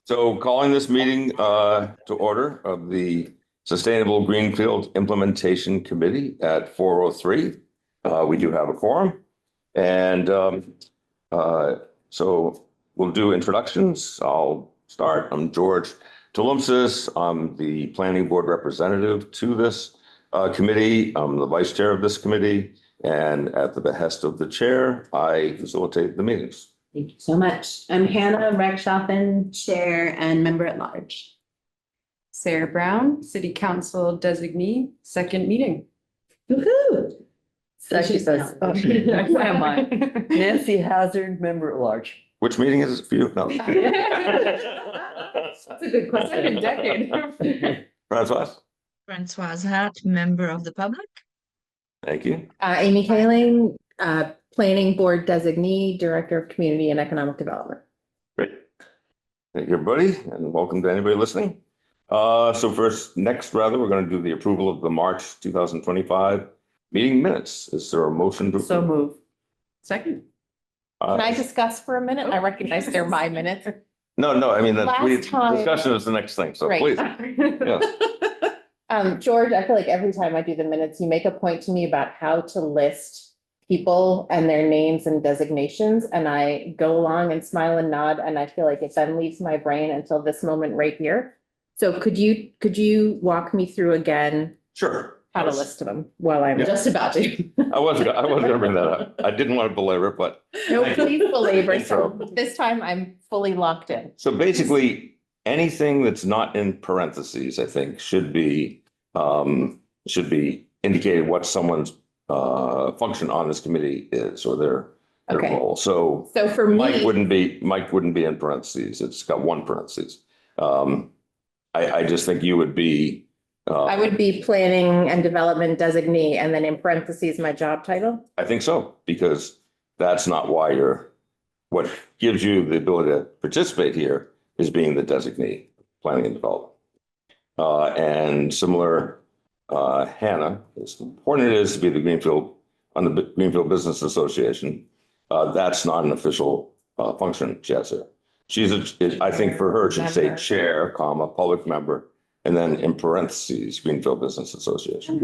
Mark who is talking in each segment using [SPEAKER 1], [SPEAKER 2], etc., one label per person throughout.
[SPEAKER 1] So calling this meeting to order of the Sustainable Greenfield Implementation Committee at 4:03. We do have a quorum. And so we'll do introductions. I'll start. I'm George Tulumpsis. I'm the planning board representative to this committee. I'm the vice chair of this committee. And at the behest of the chair, I facilitate the meetings.
[SPEAKER 2] Thank you so much. I'm Hannah Reckshoffen, Chair and Member at Large.
[SPEAKER 3] Sarah Brown, City Council Designee, second meeting.
[SPEAKER 2] Woohoo!
[SPEAKER 4] Second,
[SPEAKER 3] Who am I?
[SPEAKER 4] Nancy Hazard, Member at Large.
[SPEAKER 1] Which meeting is it for you? No.
[SPEAKER 3] That's a good question. Second decade.
[SPEAKER 1] Francois?
[SPEAKER 5] Francoise Hart, Member of the Public.
[SPEAKER 1] Thank you.
[SPEAKER 2] Amy Kaling, Planning Board Designee, Director of Community and Economic Development.
[SPEAKER 1] Great. Thank you, everybody, and welcome to anybody listening. So next, we're going to do the approval of the March 2025 meeting minutes. Is there a motion to?
[SPEAKER 4] So move.
[SPEAKER 3] Second.
[SPEAKER 2] Can I discuss for a minute? I recognize they're my minutes.
[SPEAKER 1] No, I mean,
[SPEAKER 2] Last time-
[SPEAKER 1] discussion is the next thing, so
[SPEAKER 2] Great.
[SPEAKER 1] please. Yes.
[SPEAKER 2] George, I feel like every time I do the minutes, you make a point to me about how to list people and their names and designations, and I go along and smile and nod, and I feel like it then leaves my brain until this moment right here. So could you walk me through again
[SPEAKER 1] Sure.
[SPEAKER 2] how to list them while I'm
[SPEAKER 1] Yeah.
[SPEAKER 2] just about to?
[SPEAKER 1] I was gonna bring that up. I didn't want to belabor it, but
[SPEAKER 2] No, please belabor.
[SPEAKER 1] Intro.
[SPEAKER 2] So this time I'm fully locked in.
[SPEAKER 1] so basically, anything that's not in parentheses, I think, should be indicated what someone's function on this committee is, or their
[SPEAKER 2] Okay.
[SPEAKER 1] role. So
[SPEAKER 2] So for
[SPEAKER 1] Mike
[SPEAKER 2] me,
[SPEAKER 1] wouldn't be in parentheses. It's got one parentheses. I just think you would be.
[SPEAKER 2] I would be planning and development designee, and then in parentheses, my job title.
[SPEAKER 1] I think so, because that's not why what gives you the ability to participate here is being the designee, planning and development. And similar, Hannah, as important it is to be the Greenfield, on the Greenfield Business Association, that's not an official function she has there. I think for her, it should say chair, comma, public member, and then in parentheses, Greenfield Business Association.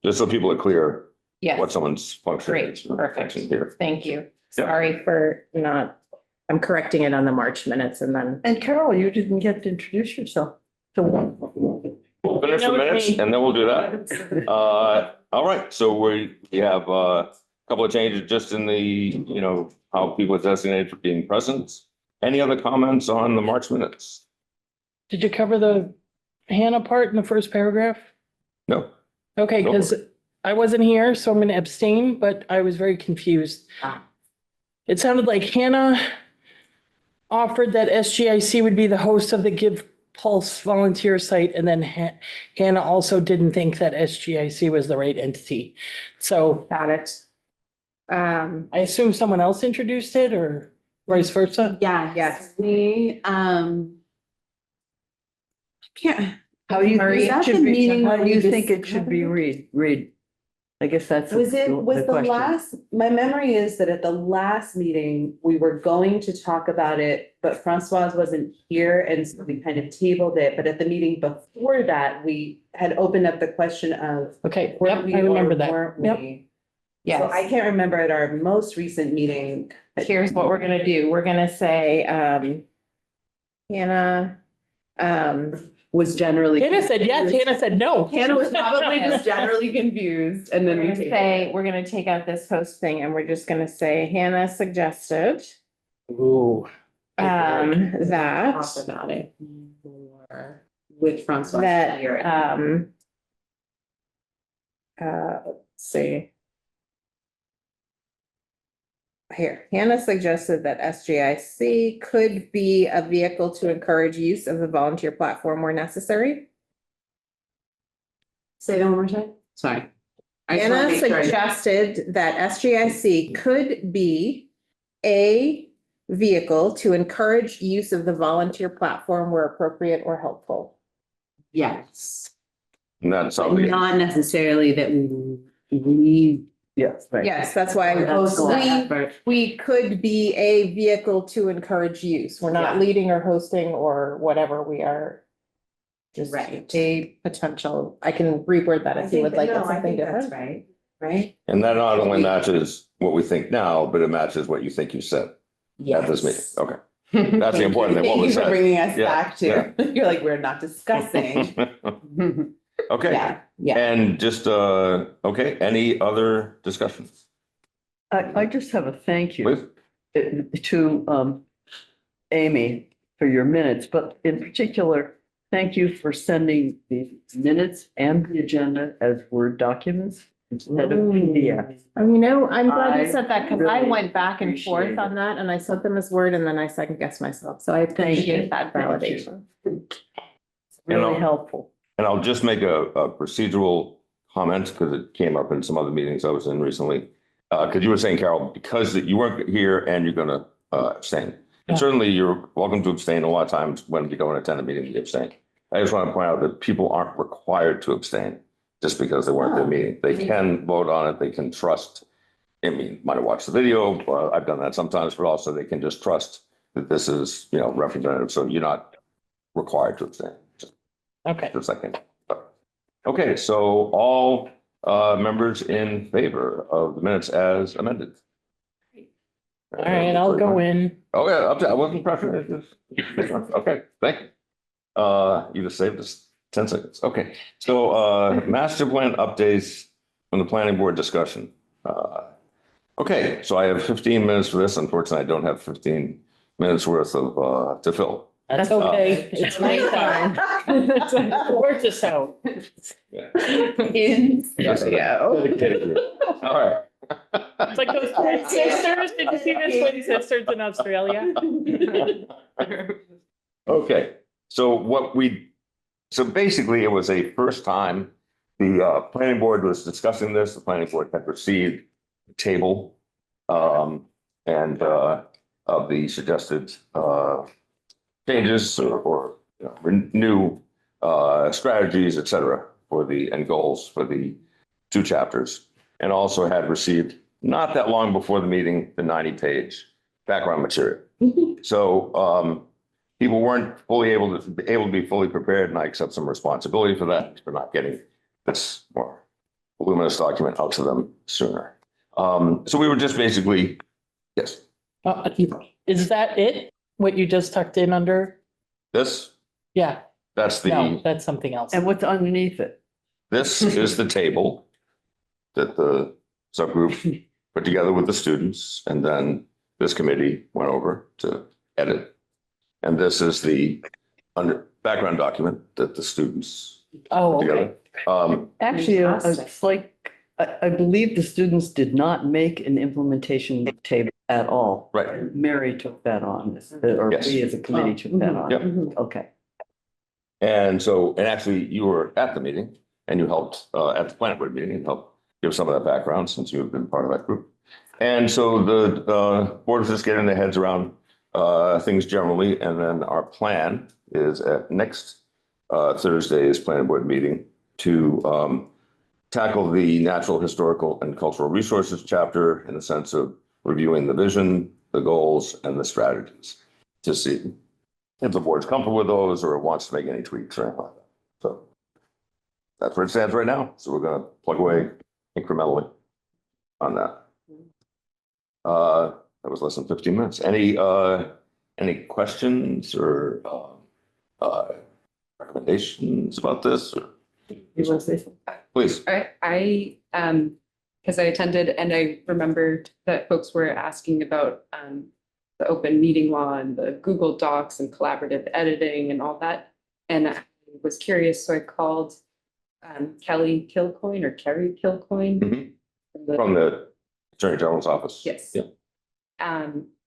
[SPEAKER 1] Just so people are clear what
[SPEAKER 2] Yes,
[SPEAKER 1] someone's function
[SPEAKER 2] great,
[SPEAKER 1] is.
[SPEAKER 2] perfect.
[SPEAKER 1] Here.
[SPEAKER 2] Thank you.
[SPEAKER 1] Yeah.
[SPEAKER 2] Sorry for not, I'm correcting it on the March minutes and then.
[SPEAKER 4] And Carol, you didn't get to introduce yourself.
[SPEAKER 1] We'll finish the minutes and then we'll do that. All right, so we have a couple of changes just in the, how people are designated for being present. Any other comments on the March minutes?
[SPEAKER 6] Did you cover the Hannah part in the first paragraph?
[SPEAKER 1] No.
[SPEAKER 6] Okay,
[SPEAKER 1] Go for
[SPEAKER 6] because I wasn't here, so I'm going to abstain, but I was very confused. It sounded like Hannah offered that SGIC would be the host of the Give Pulse volunteer site, and then Hannah also didn't think that SGIC was the right entity. So
[SPEAKER 2] Got it.
[SPEAKER 6] I assume someone else introduced it or vice versa?
[SPEAKER 2] Yes.
[SPEAKER 5] Can't.
[SPEAKER 4] How you,
[SPEAKER 2] Marie,
[SPEAKER 4] it should
[SPEAKER 5] the
[SPEAKER 4] be-
[SPEAKER 5] meeting
[SPEAKER 4] how
[SPEAKER 5] where
[SPEAKER 4] do you
[SPEAKER 5] we
[SPEAKER 4] think it should be read? I guess that's.
[SPEAKER 7] Was the
[SPEAKER 4] question.
[SPEAKER 7] last, my memory is that at the last meeting, we were going to talk about it, but Francoise wasn't here, and so we kind of tabled it, but at the meeting before that, we had opened up the question of.
[SPEAKER 6] Okay,
[SPEAKER 7] were
[SPEAKER 6] yep,
[SPEAKER 7] we
[SPEAKER 6] I
[SPEAKER 7] or
[SPEAKER 6] remember that.
[SPEAKER 7] weren't
[SPEAKER 6] Yep.
[SPEAKER 7] we? So I can't remember at our most recent meeting.
[SPEAKER 2] Here's what we're gonna do. We're gonna say, Hannah,
[SPEAKER 7] Was generally.
[SPEAKER 6] Hannah said yes, Hannah said no.
[SPEAKER 7] Hannah was probably just generally confused, and then
[SPEAKER 2] we're
[SPEAKER 7] we
[SPEAKER 2] gonna
[SPEAKER 7] tabled
[SPEAKER 2] say, we're gonna take out this host thing, and we're just gonna say Hannah suggested
[SPEAKER 6] Ooh.
[SPEAKER 2] that.
[SPEAKER 7] talk about it. Or with Francoise.
[SPEAKER 2] That,
[SPEAKER 7] here.
[SPEAKER 2] let's see. Here, Hannah suggested that SGIC could be a vehicle to encourage use of the volunteer platform where necessary.
[SPEAKER 7] Say that one more time. Sorry. I just wanna
[SPEAKER 2] Hannah
[SPEAKER 7] make sure I-
[SPEAKER 2] suggested that SGIC could be a vehicle to encourage use of the volunteer platform where appropriate or helpful.
[SPEAKER 7] Yes,
[SPEAKER 1] And that's
[SPEAKER 7] but
[SPEAKER 1] how we.
[SPEAKER 7] not necessarily that we
[SPEAKER 4] Yes, right.
[SPEAKER 2] Yes, that's why
[SPEAKER 4] That's the last
[SPEAKER 2] we,
[SPEAKER 4] part.
[SPEAKER 2] we could be a vehicle to encourage use. We're not
[SPEAKER 7] Yeah.
[SPEAKER 2] leading or hosting or whatever. We are just
[SPEAKER 7] Right.
[SPEAKER 2] a potential, I can reword that if you would like it something different.
[SPEAKER 7] Right, right?
[SPEAKER 1] And that not only matches what we think now, but it matches what you think you said at this meeting. Okay. That's the important thing. What
[SPEAKER 7] Thank you
[SPEAKER 1] was
[SPEAKER 7] for
[SPEAKER 1] said.
[SPEAKER 7] bringing us
[SPEAKER 1] Yeah,
[SPEAKER 7] back to, you're like, we're not discussing.
[SPEAKER 1] Okay.
[SPEAKER 7] Yeah, yeah.
[SPEAKER 1] And just, okay, any other discussion?
[SPEAKER 4] I just have a thank you.
[SPEAKER 1] Please?
[SPEAKER 4] To Amy for your minutes, but in particular, thank you for sending the minutes and the agenda as Word documents instead of PDF.
[SPEAKER 2] You know, I'm glad
[SPEAKER 4] I
[SPEAKER 2] you said that because I
[SPEAKER 4] really
[SPEAKER 2] went back and forth
[SPEAKER 4] appreciate
[SPEAKER 2] on
[SPEAKER 4] it.
[SPEAKER 2] that and I sent them as Word and then I second guessed myself. So I
[SPEAKER 4] Thank you.
[SPEAKER 2] appreciate that
[SPEAKER 4] Thank you.
[SPEAKER 2] validation.
[SPEAKER 4] Really
[SPEAKER 1] I'll-
[SPEAKER 4] helpful.
[SPEAKER 1] And I'll just make a procedural comment because it came up in some other meetings I was in recently. Because you were saying, Carol, because that you weren't here and you're gonna abstain.
[SPEAKER 6] Yeah.
[SPEAKER 1] And certainly you're welcome to abstain. A lot of times when you go and attend a meeting, you abstain. I just want to point out that people aren't required to abstain just because they weren't at the meeting. They can vote on it. They can trust. I mean, might have watched the video. I've done that sometimes, but also they can just trust that this is, representative. So you're not required to abstain.
[SPEAKER 6] Okay.
[SPEAKER 1] Just a second. Okay, so all members in favor of the minutes as amended?
[SPEAKER 6] All right, I'll go in.
[SPEAKER 1] Oh, yeah, I wasn't pressuring. Okay, thank you. You just saved us 10 seconds. Okay, so master plan updates from the planning board discussion. Okay, so I have 15 minutes for this. Unfortunately, I don't have 15 minutes worth of to fill.
[SPEAKER 6] That's okay. It's my time. Work this out.
[SPEAKER 1] Yeah.
[SPEAKER 7] In stereo.
[SPEAKER 1] All right.
[SPEAKER 6] It's like those twin sisters. Did you see the twin sisters in Australia?
[SPEAKER 1] Okay, so basically it was a first time the planning board was discussing this. The planning board had received a table and of the suggested changes or new strategies, et cetera, and goals for the two chapters. And also had received, not that long before the meeting, the 90-page background material. So people weren't able to be fully prepared, and I accept some responsibility for that, for not getting this more voluminous document out to them sooner. So we were just basically, yes,
[SPEAKER 6] Is that it? What you just tucked in under?
[SPEAKER 1] this,
[SPEAKER 6] Yeah,
[SPEAKER 1] that's
[SPEAKER 6] no, that's something else.
[SPEAKER 4] And what's underneath it?
[SPEAKER 1] this is the table that the subgroup put together with the students, and then this committee went over to edit. And this is the background document that the students
[SPEAKER 6] Oh,
[SPEAKER 1] put
[SPEAKER 6] okay.
[SPEAKER 1] together.
[SPEAKER 4] Actually,
[SPEAKER 7] Fantastic.
[SPEAKER 4] it's like, I believe the students did not make an implementation table at all.
[SPEAKER 1] Right.
[SPEAKER 4] Mary took that on, or
[SPEAKER 1] Yes.
[SPEAKER 4] we as a committee took that on.
[SPEAKER 1] Yep.
[SPEAKER 4] Okay.
[SPEAKER 1] And actually you were at the meeting and you helped at the planning board meeting and helped give some of that background since you have been part of that group. And so the board is just getting their heads around things generally. And then our plan is at next Thursday's planning board meeting to tackle the natural, historical, and cultural resources chapter in the sense of reviewing the vision, the goals, and the strategies to see if the board's comfortable with those or wants to make any tweaks or anything like that. So that's where it stands right now. So we're going to plug away incrementally on that. That was less than 15 minutes. Any questions or recommendations about this?
[SPEAKER 4] You want to say something?
[SPEAKER 1] Please.
[SPEAKER 3] Because I attended and I remembered that folks were asking about the open meeting law and the Google Docs and collaborative editing and all that. And I was curious, so I called Kelly Kilcoyne or Kerry Kilcoyne.
[SPEAKER 1] Mhm. From the Attorney General's office.
[SPEAKER 3] Yes.
[SPEAKER 1] Yeah.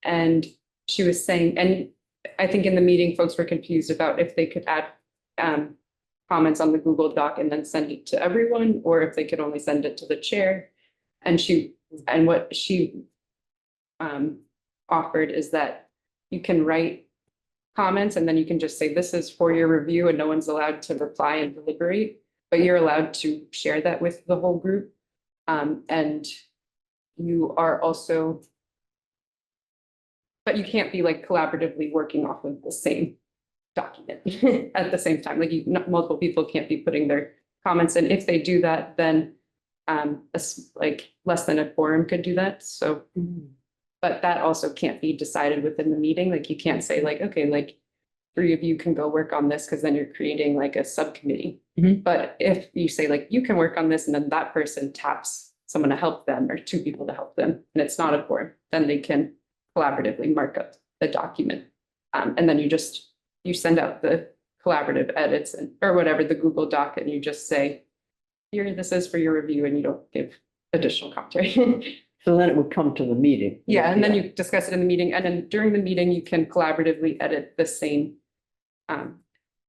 [SPEAKER 3] And she was saying, and I think in the meeting, folks were confused about if they could add comments on the Google Doc and then send it to everyone, or if they could only send it to the chair. And what she offered is that you can write comments and then you can just say, this is for your review, and no one's allowed to reply and deliberate, but you're allowed to share that with the whole group. And you are also, but you can't be like collaboratively working off of the same document at the same time. Like multiple people can't be putting their comments in. If they do that, then like less than a quorum could do that. So, but that also can't be decided within the meeting. Like you can't say like, okay, like 3 of you can go work on this because then you're creating like a subcommittee.
[SPEAKER 6] Mhm.
[SPEAKER 3] But if you say like, you can work on this and then that person taps someone to help them or 2 people to help them, and it's not a quorum, then they can collaboratively mark up the document. And then you send out the collaborative edits or whatever, the Google Doc, and you just say, here, this is for your review, and you don't give additional commentary.
[SPEAKER 4] So then it would come to the meeting.
[SPEAKER 3] Yeah, and then you discuss it in the meeting, and then during the meeting, you can collaboratively edit the same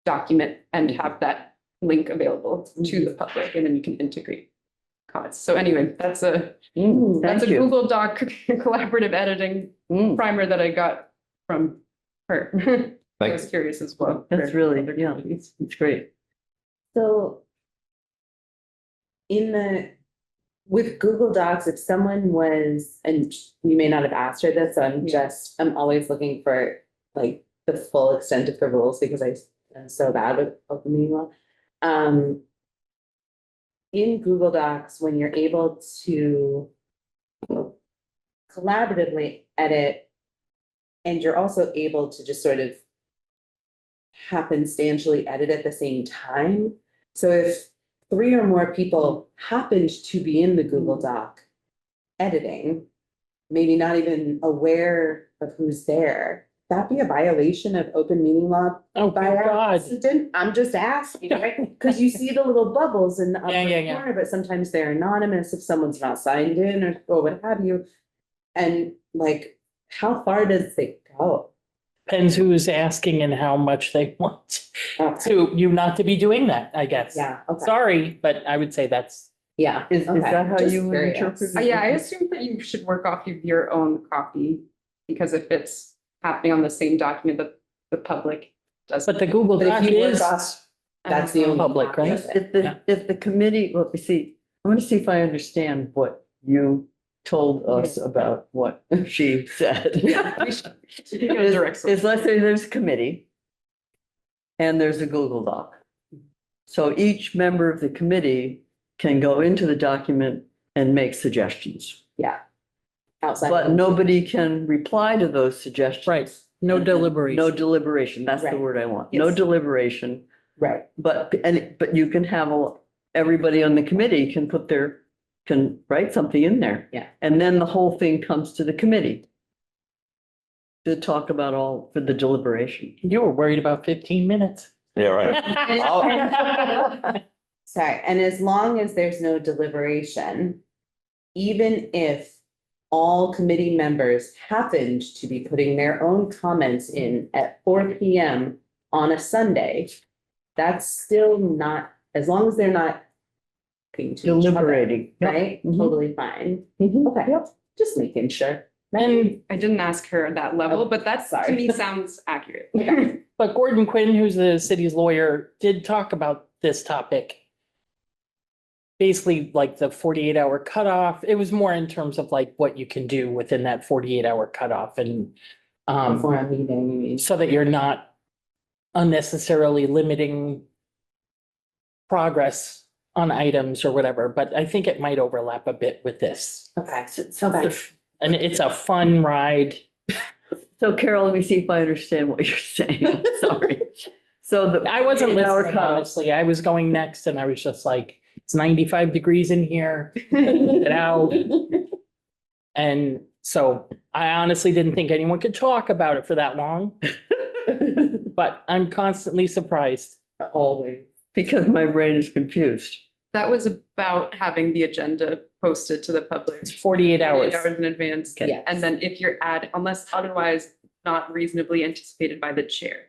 [SPEAKER 3] document and have that link available to the public, and then you can integrate comments. So anyway, that's a
[SPEAKER 4] Thank you.
[SPEAKER 3] Google Doc collaborative editing primer that I got from her. I was curious as well.
[SPEAKER 4] That's really, yeah, it's great.
[SPEAKER 7] So with Google Docs, if someone was, and you may not have asked her this, so I'm always looking for like the full extent of the rules because I'm so bad with open meeting law. In Google Docs, when you're able to collaboratively edit, and you're also able to just sort of happenstantially edit at the same time. So if 3 or more people happened to be in the Google Doc editing, maybe not even aware of who's there, that'd be a violation of open meeting law.
[SPEAKER 6] Oh,
[SPEAKER 7] By
[SPEAKER 6] God.
[SPEAKER 7] accident. I'm just asking, right? Because you see the little bubbles in the upper
[SPEAKER 6] Yeah.
[SPEAKER 7] corner, but sometimes they're anonymous if someone's not signed in or what have you. And like, how far does it go?
[SPEAKER 6] Depends who's asking and how much they want
[SPEAKER 7] Okay.
[SPEAKER 6] to you not to be doing that, I guess.
[SPEAKER 7] Yeah, okay.
[SPEAKER 6] Sorry, but I would say that's,
[SPEAKER 7] Yeah.
[SPEAKER 4] Is
[SPEAKER 7] okay.
[SPEAKER 4] that how
[SPEAKER 7] Just
[SPEAKER 4] you would
[SPEAKER 7] curious.
[SPEAKER 4] interpret it?
[SPEAKER 3] Yeah, I assume that you should work off of your own copy, because if it's happening on the same document that the public does.
[SPEAKER 6] but the Google
[SPEAKER 7] But if
[SPEAKER 6] Doc
[SPEAKER 7] you work
[SPEAKER 6] is,
[SPEAKER 7] off, that's the only.
[SPEAKER 6] Public,
[SPEAKER 7] copy
[SPEAKER 6] right?
[SPEAKER 7] of it.
[SPEAKER 4] If the committee, let me see, I want to see if I understand what you told us about what she said.
[SPEAKER 3] Yeah, we should go direct source.
[SPEAKER 4] Is let's say there's a committee and there's a Google Doc. So each member of the committee can go into the document and make suggestions,
[SPEAKER 7] Yeah. Outside.
[SPEAKER 4] but nobody can reply to those suggestions.
[SPEAKER 6] right, no deliberation.
[SPEAKER 4] No deliberation, that's the
[SPEAKER 7] Right.
[SPEAKER 4] word I want. No
[SPEAKER 3] Yes.
[SPEAKER 4] deliberation,
[SPEAKER 7] Right.
[SPEAKER 4] but you can have everybody on the committee can write something in there.
[SPEAKER 7] Yeah.
[SPEAKER 4] And then the whole thing comes to the committee to talk about for the deliberation.
[SPEAKER 6] You were worried about 15 minutes.
[SPEAKER 1] Yeah, right.
[SPEAKER 7] Sorry, and as long as there's no deliberation, even if all committee members happened to be putting their own comments in at 4 PM on a Sunday, that's still not, as long as they're not talking to each other,
[SPEAKER 4] Deliberating.
[SPEAKER 7] right?
[SPEAKER 4] Mhm.
[SPEAKER 7] Totally fine.
[SPEAKER 4] Mhm.
[SPEAKER 7] Okay, just making sure.
[SPEAKER 6] And,
[SPEAKER 3] I didn't ask her that level, but that to
[SPEAKER 7] sorry.
[SPEAKER 3] me sounds accurate.
[SPEAKER 6] but Gordon Quinn, who's the city's lawyer, did talk about this topic. Basically, like the 48-hour cutoff. It was more in terms of like what you can do within that 48-hour cutoff and
[SPEAKER 7] Before a meeting, you mean.
[SPEAKER 6] so that you're not unnecessarily limiting progress on items or whatever, but I think it might overlap a bit with this.
[SPEAKER 7] Okay, okay.
[SPEAKER 6] And it's a fun ride.
[SPEAKER 4] So Carol, let me see if I understand what you're saying. Sorry. So
[SPEAKER 6] I wasn't
[SPEAKER 4] 48-hour
[SPEAKER 6] listening,
[SPEAKER 4] cutoff.
[SPEAKER 6] honestly. I was going next and I was just like, it's 95 degrees in here. Get out. And so I honestly didn't think anyone could talk about it for that long, but I'm constantly surprised.
[SPEAKER 7] Always.
[SPEAKER 4] Because my brain is confused.
[SPEAKER 3] That was about having the agenda posted to the public.
[SPEAKER 6] It's 48 hours.
[SPEAKER 3] 48 hours in advance.
[SPEAKER 7] Yes.
[SPEAKER 3] And then if you're unless otherwise not reasonably anticipated by the chair.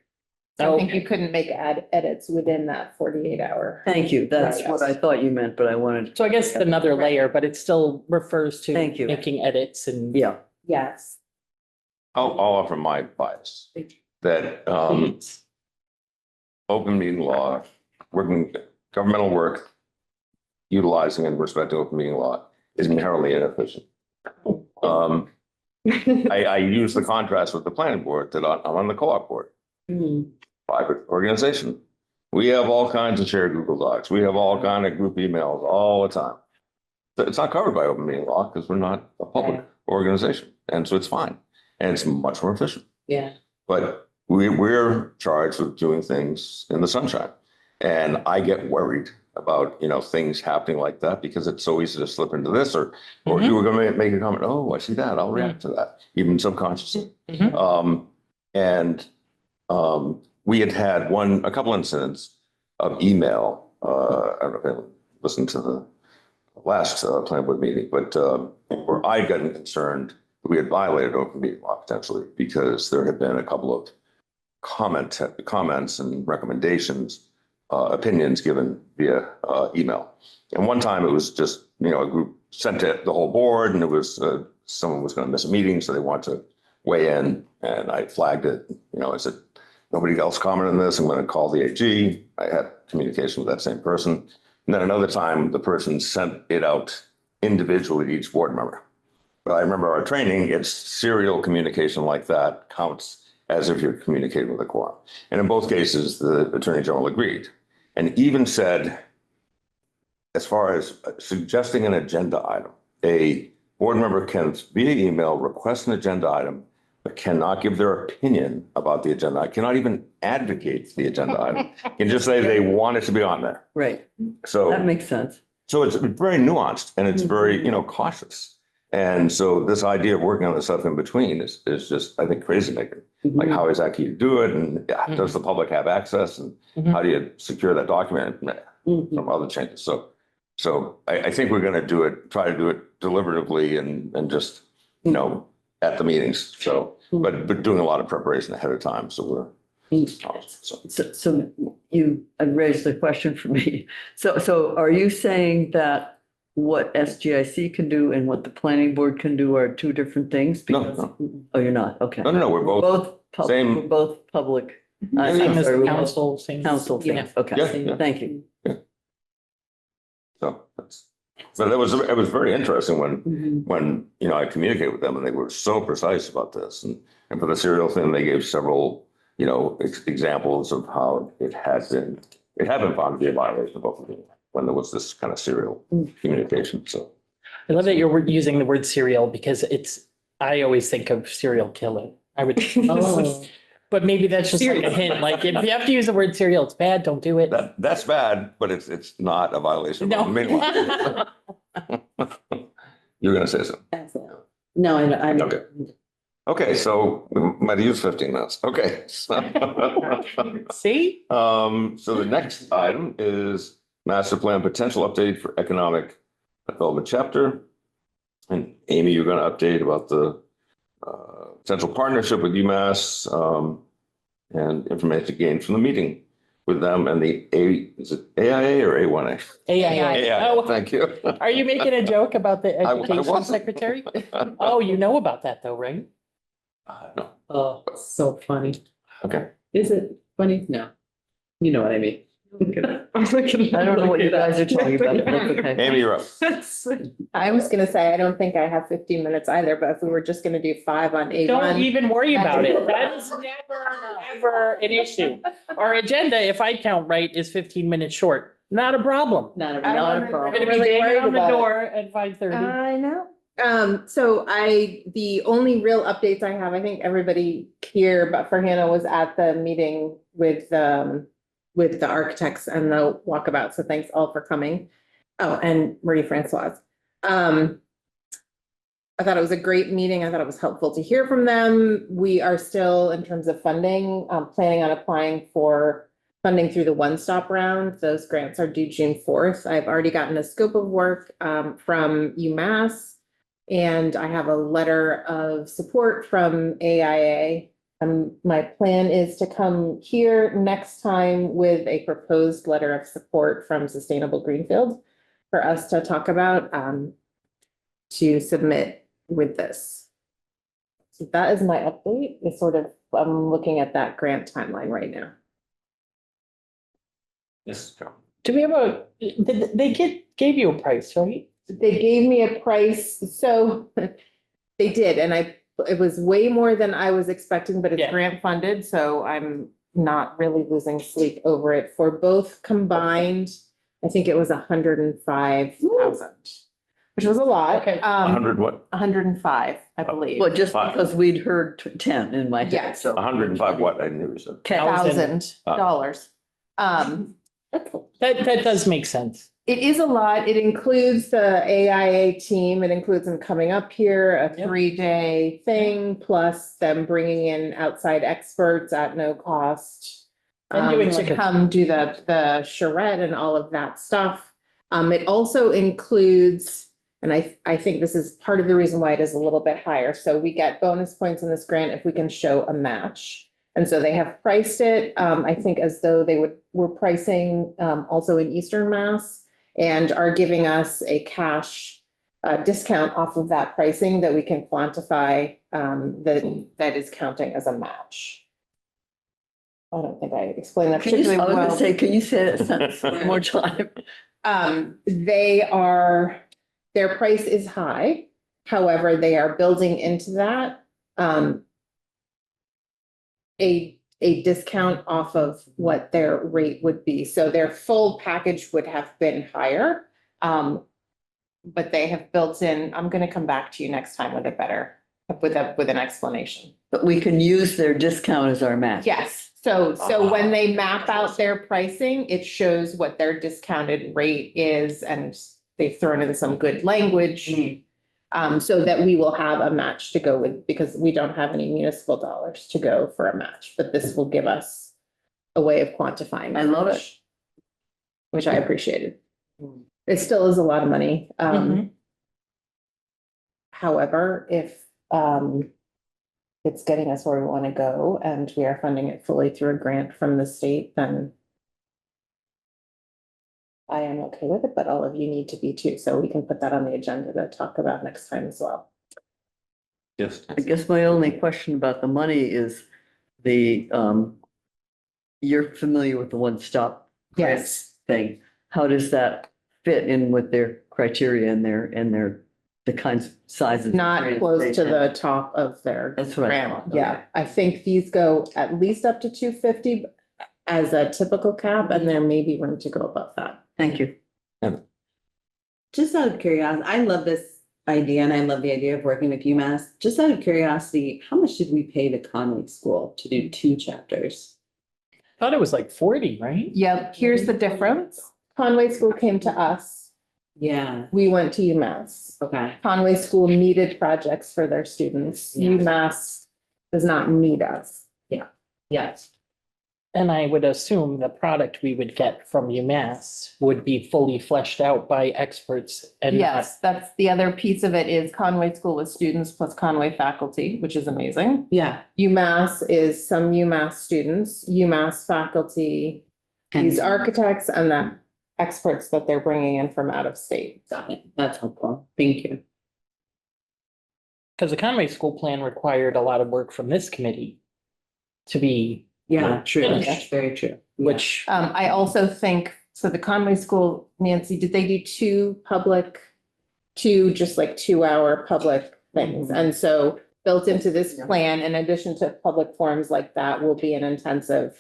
[SPEAKER 2] I think
[SPEAKER 6] Okay.
[SPEAKER 2] you couldn't make edits within that 48-hour.
[SPEAKER 4] Thank you. That's
[SPEAKER 2] Right.
[SPEAKER 4] what I thought you meant, but I wanted,
[SPEAKER 6] So I guess it's another layer, but it still refers to
[SPEAKER 4] Thank you.
[SPEAKER 6] making edits and.
[SPEAKER 4] yeah.
[SPEAKER 7] Yes.
[SPEAKER 1] I'll offer my bias that open meeting law, working governmental work, utilizing and respecting open meeting law is inherently inefficient. Um, I use the contrast with the planning board that I'm on the co-op board, private organization. We have all kinds of shared Google Docs. We have all kind of group emails all the time. But it's not covered by open meeting law because we're not a public organization. And so it's fine. And it's much more efficient.
[SPEAKER 7] Yeah.
[SPEAKER 1] But we're charged with doing things in the sunshine. And I get worried about, things happening like that because it's so easy to slip into this or
[SPEAKER 6] Mhm.
[SPEAKER 1] you were going to make a comment. Oh, I see that. I'll react to that, even subconsciously.
[SPEAKER 6] Mhm.
[SPEAKER 1] We had a couple incidents of email. I don't know if anyone listened to the last planning board meeting, but where I got concerned, we had violated open meeting law potentially because there had been a couple of comments and recommendations, opinions given via email. And one time it was just, a group sent it the whole board and it was someone was going to miss a meeting, so they wanted to weigh in and I flagged it. I said, nobody else commented on this. I'm going to call the AG. I had communication with that same person. And then another time, the person sent it out individually to each board member. But I remember our training, it's serial communication like that counts as if you're communicating with a quorum. And in both cases, the Attorney General agreed and even said, as far as suggesting an agenda item, a board member can via email request an agenda item, but cannot give their opinion about the agenda. I cannot even advocate for the agenda item. Can just say they want it to be on there.
[SPEAKER 4] Right.
[SPEAKER 1] So
[SPEAKER 4] That makes sense.
[SPEAKER 1] so it's very nuanced and it's very, cautious. And so this idea of working on the stuff in between is just, I think, crazy making. Like, how exactly you do it? And does the public have access? And how do you secure that document? Some other changes. So I think we're going to try to do it deliberatively and just, at the meetings. So, but doing a lot of preparation ahead of time. So we're,
[SPEAKER 4] So you raised the question for me. So are you saying that what SGIC can do and what the planning board can do are two different things?
[SPEAKER 1] No.
[SPEAKER 4] Oh, you're not? Okay.
[SPEAKER 1] No, we're both
[SPEAKER 4] We're
[SPEAKER 1] same.
[SPEAKER 4] both public. I'm
[SPEAKER 6] Same as
[SPEAKER 4] sorry, we're both
[SPEAKER 6] council, same.
[SPEAKER 4] Council things. Okay,
[SPEAKER 1] Yeah.
[SPEAKER 4] thank you.
[SPEAKER 1] So but it was very interesting when, I communicated with them and they were so precise about this. And for the serial thing, they gave several, examples of how it had been found to be a violation of open meeting when there was this kind of serial communication. So
[SPEAKER 6] I love that you're using the word serial because I always think of serial killer. I would, but maybe that's just like a hint. Like if you have to use the word serial, it's bad, don't do it.
[SPEAKER 1] that's bad, but it's not a violation of open meeting law. You're going to say something.
[SPEAKER 7] No, I.
[SPEAKER 1] Okay. Okay, so we might use 15 minutes. Okay.
[SPEAKER 6] See?
[SPEAKER 1] So the next item is master plan potential update for economic development chapter. And Amy, you're going to update about the potential partnership with UMass and information gained from the meeting with them and is it AIA or A1A?
[SPEAKER 6] AI. Oh,
[SPEAKER 1] Thank you.
[SPEAKER 6] are you making a joke about the
[SPEAKER 1] I
[SPEAKER 6] education
[SPEAKER 1] wasn't.
[SPEAKER 6] secretary? Oh, you know about that though, right?
[SPEAKER 1] No.
[SPEAKER 7] Oh, so funny.
[SPEAKER 1] Okay.
[SPEAKER 7] Is it funny? No. You know what I mean.
[SPEAKER 3] I'm looking.
[SPEAKER 4] I don't know what you guys are talking about. That's okay.
[SPEAKER 1] Amy, you're up.
[SPEAKER 2] I was gonna say, I don't think I have 15 minutes either, but if we were just gonna do 5 on
[SPEAKER 6] Don't
[SPEAKER 2] A1.
[SPEAKER 6] even worry about it. That is never an issue. Our agenda, if I count right, is 15 minutes short. Not a problem.
[SPEAKER 7] Not a
[SPEAKER 2] I
[SPEAKER 7] not a
[SPEAKER 2] wasn't
[SPEAKER 6] We're
[SPEAKER 7] problem.
[SPEAKER 6] gonna be
[SPEAKER 2] really
[SPEAKER 6] banging
[SPEAKER 2] worried
[SPEAKER 6] on the
[SPEAKER 2] about it.
[SPEAKER 6] door at 5:30.
[SPEAKER 2] I know. So the only real updates I have, I think everybody here, but for Hannah was at the meeting with the architects and the walkabout. So thanks all for coming. Oh, and Marie Francoise. I thought it was a great meeting. I thought it was helpful to hear from them. We are still, in terms of funding, planning on applying for funding through the one-stop round. Those grants are due June 4th. I've already gotten a scope of work from UMass. And I have a letter of support from AIA. My plan is to come here next time with a proposed letter of support from Sustainable Greenfield for us to talk about to submit with this. So that is my update. It's sort of, I'm looking at that grant timeline right now.
[SPEAKER 1] Yes.
[SPEAKER 6] Do we have they gave you a price, right?
[SPEAKER 2] They gave me a price, so they did, and it was way more than I was expecting, but it's
[SPEAKER 6] Yeah.
[SPEAKER 2] grant funded, so I'm not really losing sleep over it. For both combined, I think it was 105,000, which was a lot.
[SPEAKER 6] Okay.
[SPEAKER 1] 100 what?
[SPEAKER 2] 105, I believe.
[SPEAKER 4] Well, just because we'd heard 10 in my head,
[SPEAKER 2] Yes.
[SPEAKER 4] so.
[SPEAKER 1] 105 what? I knew you said.
[SPEAKER 2] $1,000.
[SPEAKER 6] That does make sense.
[SPEAKER 2] It is a lot. It includes the AIA team. It includes them coming up here, a
[SPEAKER 6] Yep.
[SPEAKER 2] 3-day thing, plus them bringing in outside experts at no cost.
[SPEAKER 6] And doing
[SPEAKER 2] To
[SPEAKER 6] tickets.
[SPEAKER 2] come do the charrette and all of that stuff. It also includes, and I think this is part of the reason why it is a little bit higher. So we get bonus points in this grant if we can show a match. And so they have priced it, I think as though were pricing, also in Eastern Mass, and are giving us a cash discount off of that pricing that we can quantify, that is counting as a match. I don't think I explained that
[SPEAKER 4] Can you, I
[SPEAKER 2] particularly
[SPEAKER 4] was gonna
[SPEAKER 2] well.
[SPEAKER 4] say, can you say that sentence one more time?
[SPEAKER 2] Their price is high. However, they are building into that, a discount off of what their rate would be. So their full package would have been higher. But they have built in, I'm gonna come back to you next time with an explanation.
[SPEAKER 4] But we can use their discount as our match.
[SPEAKER 2] Yes, so when they map out their pricing, it shows what their discounted rate is, and they've thrown in some good language. So that we will have a match to go with, because we don't have any municipal dollars to go for a match, but this will give us a way of quantifying.
[SPEAKER 4] I love it.
[SPEAKER 2] Which I appreciated. It still is a lot of money.
[SPEAKER 6] Mhm.
[SPEAKER 2] However, if it's getting us where we want to go and we are funding it fully through a grant from the state, then I am okay with it, but all of you need to be too. So we can put that on the agenda to talk about next time as well.
[SPEAKER 1] Yes.
[SPEAKER 4] I guess my only question about the money is you're familiar with the one-stop
[SPEAKER 2] Yes.
[SPEAKER 4] thing. How does that fit in with their criteria and the kinds of sizes? of
[SPEAKER 2] Not
[SPEAKER 4] grants
[SPEAKER 2] close
[SPEAKER 4] they
[SPEAKER 2] to
[SPEAKER 4] have?
[SPEAKER 2] the top of their
[SPEAKER 4] That's what I
[SPEAKER 2] grant.
[SPEAKER 4] thought.
[SPEAKER 2] Yeah, I think these go at least up to 250 as a typical cap, and there may be room to go above that.
[SPEAKER 4] Thank you.
[SPEAKER 7] Just out of curiosity, I love this idea and I love the idea of working with UMass. Just out of curiosity, how much did we pay the Conway School to do 2 chapters?
[SPEAKER 6] Thought it was like 40, right?
[SPEAKER 2] Yep, here's the difference. Conway School came to us.
[SPEAKER 7] Yeah,
[SPEAKER 2] We went to UMass.
[SPEAKER 7] okay.
[SPEAKER 2] Conway School needed projects for their students.
[SPEAKER 7] Yeah.
[SPEAKER 2] UMass does not need us.
[SPEAKER 7] Yes.
[SPEAKER 6] And I would assume the product we would get from UMass would be fully fleshed out by experts and not.
[SPEAKER 2] Yes, that's the other piece of it is Conway School with students plus Conway faculty, which is amazing.
[SPEAKER 7] Yeah.
[SPEAKER 2] UMass is some UMass students, UMass faculty, these architects, and the experts that they're bringing in from out of state.
[SPEAKER 7] Got it. That's helpful. Thank you.
[SPEAKER 6] Because the Conway School plan required a lot of work from this committee to be,
[SPEAKER 7] Yeah, true.
[SPEAKER 6] Finished.
[SPEAKER 7] That's very true.
[SPEAKER 6] which,
[SPEAKER 2] I also think, so the Conway School, Nancy, did they do two just like 2-hour public things? And so built into this plan, in addition to public forums like that, will be an intensive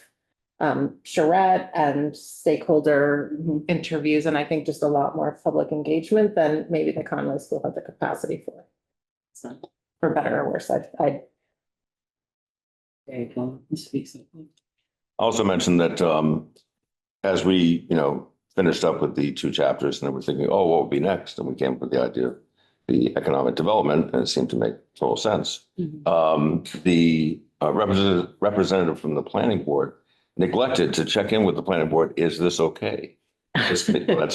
[SPEAKER 2] charrette and stakeholder interviews, and I think just a lot more public engagement than maybe the Conway School had the capacity for.
[SPEAKER 7] So,
[SPEAKER 2] For better or worse, I
[SPEAKER 7] there you go. This speaks.
[SPEAKER 1] Also mentioned that as we, finished up with the 2 chapters and then we're thinking, oh, what would be next? And we came up with the idea of the economic development, and it seemed to make total sense. The representative from the planning board neglected to check in with the planning board. Is this okay? That's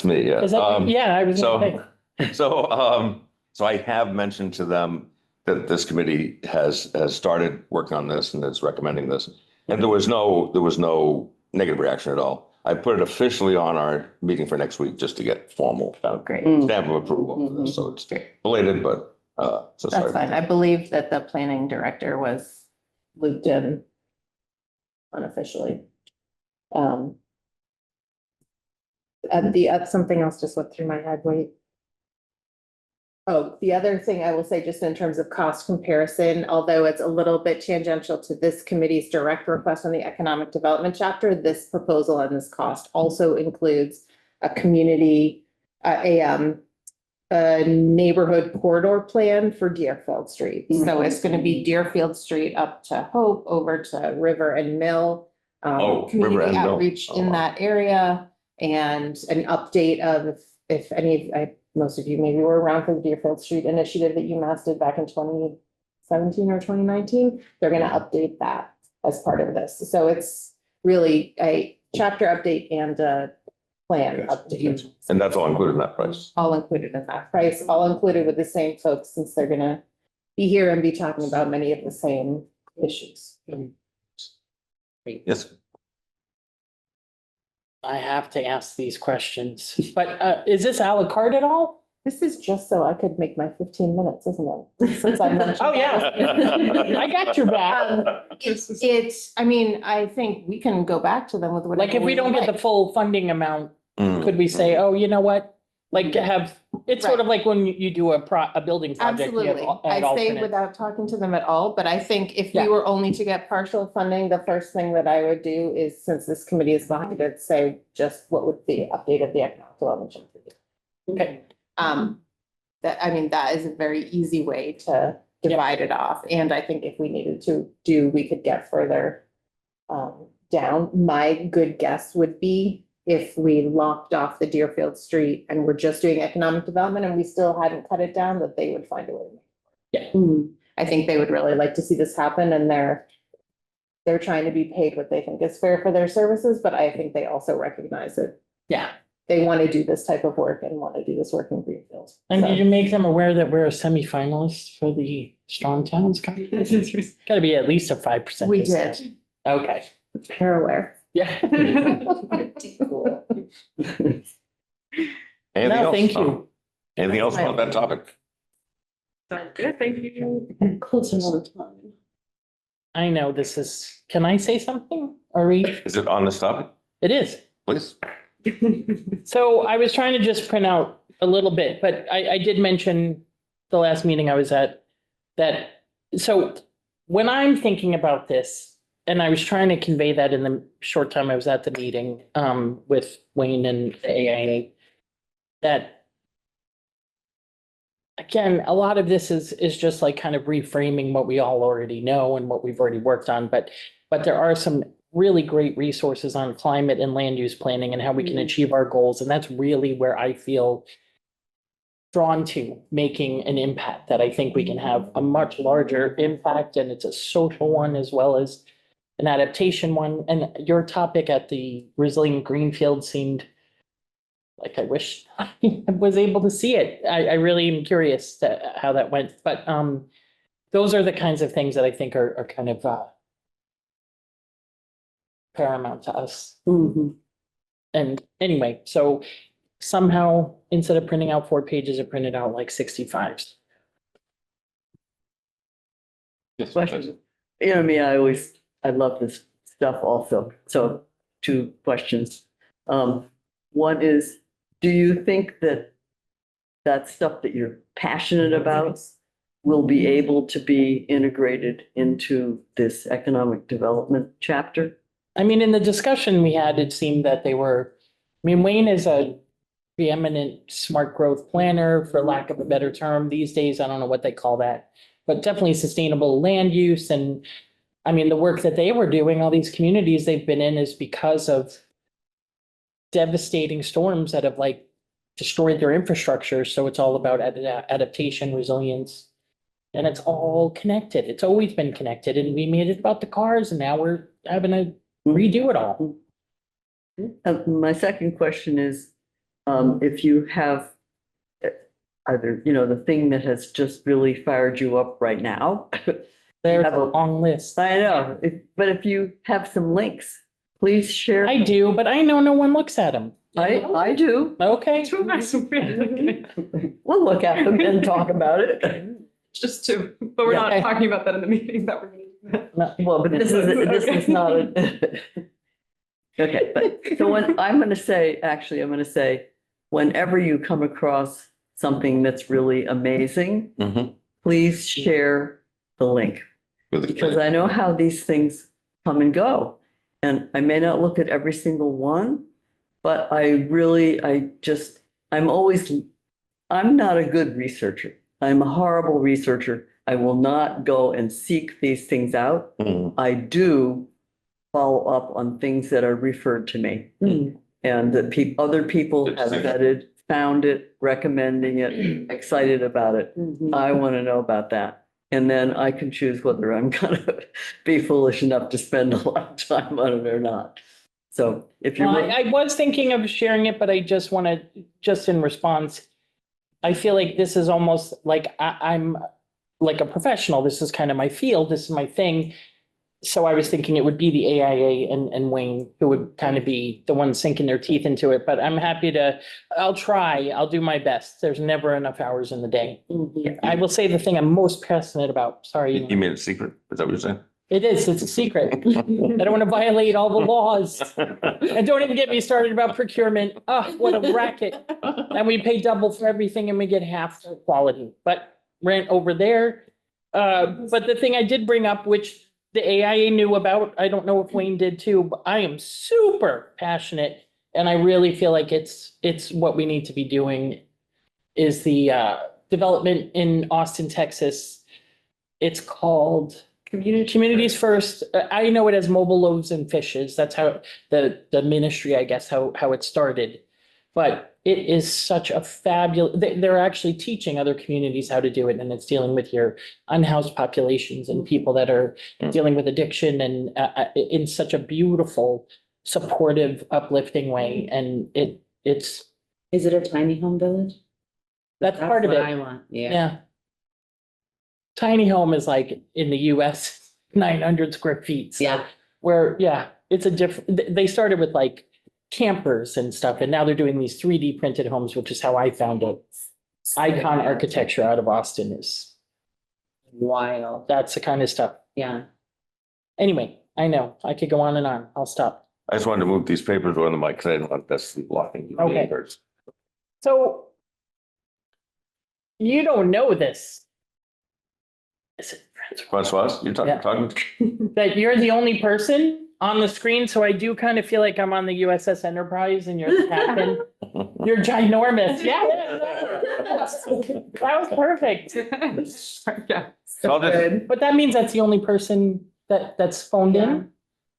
[SPEAKER 1] me, yeah.
[SPEAKER 6] is that, yeah, I was gonna say.
[SPEAKER 1] So I have mentioned to them that this committee has started working on this and is recommending this. And there was no negative reaction at all. I put it officially on our meeting for next week just to get formal
[SPEAKER 2] great.
[SPEAKER 1] stamp of approval for this. So it's belated, but so sorry.
[SPEAKER 2] That's fine. I believe that the planning director was looped in unofficially. And something else just went through my head. Wait. Oh, the other thing I will say, just in terms of cost comparison, although it's a little bit tangential to this committee's direct request on the economic development chapter, this proposal and this cost also includes a community, a neighborhood corridor plan for Deerfield Street. So it's gonna be Deerfield Street up to Hope, over to River and Mill.
[SPEAKER 1] Oh, River
[SPEAKER 2] Community
[SPEAKER 1] and Mill.
[SPEAKER 2] outreach
[SPEAKER 1] Oh,
[SPEAKER 2] in
[SPEAKER 1] wow.
[SPEAKER 2] that area, and an update of if any, most of you maybe were around for the Deerfield Street initiative that UMass did back in 2017 or 2019. They're gonna update that as part of this. So it's really a chapter update and a plan update.
[SPEAKER 1] And that's all included in that price.
[SPEAKER 2] All included in that price, all included with the same folks, since they're gonna be here and be talking about many of the same issues.
[SPEAKER 1] Yes.
[SPEAKER 6] I have to ask these questions, but is this à la carte at all?
[SPEAKER 2] This is just so I could make my 15 minutes, isn't it? Since I mentioned
[SPEAKER 6] Oh, yeah. I got your back.
[SPEAKER 2] It's, I mean, I think we can go back to them with whatever.
[SPEAKER 6] Like if we don't get the full funding amount, could we say, oh, you know what? Like it's sort of like when you do a building project. you have
[SPEAKER 2] Absolutely.
[SPEAKER 6] add
[SPEAKER 2] I say
[SPEAKER 6] alternates.
[SPEAKER 2] without talking to them at all, but I think if
[SPEAKER 6] Yeah.
[SPEAKER 2] we were only to get partial funding, the first thing that I would do is, since this committee is behind it, say just what would the update of the economic development chapter be?
[SPEAKER 6] Okay,
[SPEAKER 2] That, I mean, that is a very easy way to divide it off, and I think if we needed to we could get further down. My good guess would be if we locked off the Deerfield Street and we're just doing economic development and we still hadn't cut it down, that they would find a way. I think they would really like to see this happen, and they're trying to be paid what they think is fair for their services, but I think they also recognize that
[SPEAKER 6] yeah.
[SPEAKER 2] they want to do this type of work and want to do this work in Greenfield.
[SPEAKER 6] And
[SPEAKER 2] So-
[SPEAKER 6] did you make them aware that we're a semifinalist for the Strong Towns contest? Gotta be at least a 5%.
[SPEAKER 2] We
[SPEAKER 6] discount.
[SPEAKER 2] did.
[SPEAKER 6] Okay,
[SPEAKER 2] They're aware.
[SPEAKER 6] yeah.
[SPEAKER 1] Anything
[SPEAKER 6] No,
[SPEAKER 1] else?
[SPEAKER 6] thank you.
[SPEAKER 1] Anything else about that topic?
[SPEAKER 3] Sounds good, thank you.
[SPEAKER 6] Closing on time. I know this is, can I say something? Are we,
[SPEAKER 1] Is it on this topic?
[SPEAKER 6] it is.
[SPEAKER 1] Please.
[SPEAKER 6] So I was trying to just print out a little bit, but I did mention the last meeting I was at that, so when I'm thinking about this, and I was trying to convey that in the short time I was at the meeting with Wayne and the AIA, that again, a lot of this is just like kind of reframing what we all already know and what we've already worked on, but there are some really great resources on climate and land use planning and how we can achieve our goals. And that's really where I feel drawn to making an impact, that I think we can have a much larger impact, and it's a social one as well as an adaptation one. And your topic at the Resilient Greenfield seemed like I wish I was able to see it. I really am curious to how that went, but those are the kinds of things that I think are kind of paramount to us. And anyway, so somehow instead of printing out 4 pages, it printed out like 65.
[SPEAKER 1] Yes.
[SPEAKER 4] Question. You know me, I love this stuff also. So 2 questions. One is, do you think that stuff that you're passionate about will be able to be integrated into this economic development chapter?
[SPEAKER 6] I mean, in the discussion we had, it seemed that they were, I mean, Wayne is a preeminent smart growth planner, for lack of a better term. These days, I don't know what they call that, but definitely sustainable land use. And I mean, the work that they were doing, all these communities they've been in, is because of devastating storms that have like destroyed their infrastructure. So it's all about adaptation, resilience, and it's all connected. It's always been connected, and we made it about the cars, and now we're having to redo it all.
[SPEAKER 4] My second question is, if you have either, the thing that has just really fired you up right now.
[SPEAKER 6] There's
[SPEAKER 4] Have
[SPEAKER 6] a
[SPEAKER 4] a-
[SPEAKER 6] long list.
[SPEAKER 4] I know, but if you have some links, please share.
[SPEAKER 6] I do, but I know no one looks at them.
[SPEAKER 4] I do.
[SPEAKER 6] Okay.
[SPEAKER 3] Too nice.
[SPEAKER 4] We'll look at them and talk about it.
[SPEAKER 3] Just 2, but we're not
[SPEAKER 6] Yeah.
[SPEAKER 3] talking about that in the meeting that we're gonna do.
[SPEAKER 6] No,
[SPEAKER 4] Well, but this is not a. Okay, but so I'm gonna say, whenever you come across something that's really amazing,
[SPEAKER 1] Mhm.
[SPEAKER 4] please share the link.
[SPEAKER 1] With the-
[SPEAKER 4] Because I know how these things come and go. And I may not look at every single one, but I'm not a good researcher. I'm a horrible researcher. I will not go and seek these things out.
[SPEAKER 1] Mhm.
[SPEAKER 4] I do follow up on things that are referred to me. And that other people
[SPEAKER 1] Good to
[SPEAKER 4] have
[SPEAKER 1] see.
[SPEAKER 4] vetted, found it, recommending it, excited about it. I want to know about that. And then I can choose whether I'm gonna be foolish enough to spend a lot of time on it or not. So if you're.
[SPEAKER 6] Well, I was thinking of sharing it, but I just want to, just in response, I feel like this is almost like I'm like a professional. This is kind of my field. This is my thing. So I was thinking it would be the AIA and Wayne who would kind of be the ones sinking their teeth into it, but I'm happy to, I'll try, I'll do my best. There's never enough hours in the day. I will say the thing I'm most passionate about, sorry.
[SPEAKER 1] You made it secret? Is that what you're saying?
[SPEAKER 6] It is, it's a secret. I don't want to violate all the laws. And don't even get me started about procurement. Oh, what a racket. And we pay double for everything and we get half the quality, but rent over there. But the thing I did bring up, which the AIA knew about, I don't know if Wayne did too, but I am super passionate. And I really feel like it's what we need to be doing is the development in Austin, Texas. It's called Communities First. I know it as Mobile Loaves and Fishes. That's how the ministry, I guess, how it started. But it is such a fabulous, they're actually teaching other communities how to do it. And it's dealing with your unhoused populations and people that are dealing with addiction and in such a beautiful, supportive, uplifting way. And it's,
[SPEAKER 7] Is it a tiny home village?
[SPEAKER 6] that's part of
[SPEAKER 7] what
[SPEAKER 6] it.
[SPEAKER 7] I want, yeah.
[SPEAKER 6] Yeah. Tiny home is like in the US, 900 square feet. So
[SPEAKER 7] Yeah.
[SPEAKER 6] where, yeah, it's a different, they started with like campers and stuff, and now they're doing these 3D printed homes, which is how I found it. Icon architecture out of Austin is
[SPEAKER 7] Wild,
[SPEAKER 6] that's the kind of stuff.
[SPEAKER 7] yeah.
[SPEAKER 6] Anyway, I know I could go on and on. I'll stop.
[SPEAKER 1] I just wanted to move these papers on the mic because I didn't want this blocking. the
[SPEAKER 6] Okay.
[SPEAKER 1] papers.
[SPEAKER 6] So you don't know this. Is it
[SPEAKER 1] Francois, you're
[SPEAKER 6] Yeah.
[SPEAKER 1] talking?
[SPEAKER 6] that you're the only person on the screen? So I do kind of feel like I'm on the USS Enterprise and you're the captain. You're ginormous. Yeah. That was perfect.
[SPEAKER 3] Yeah.
[SPEAKER 1] So I'll just-
[SPEAKER 6] But that means that's the only person that's phoned in?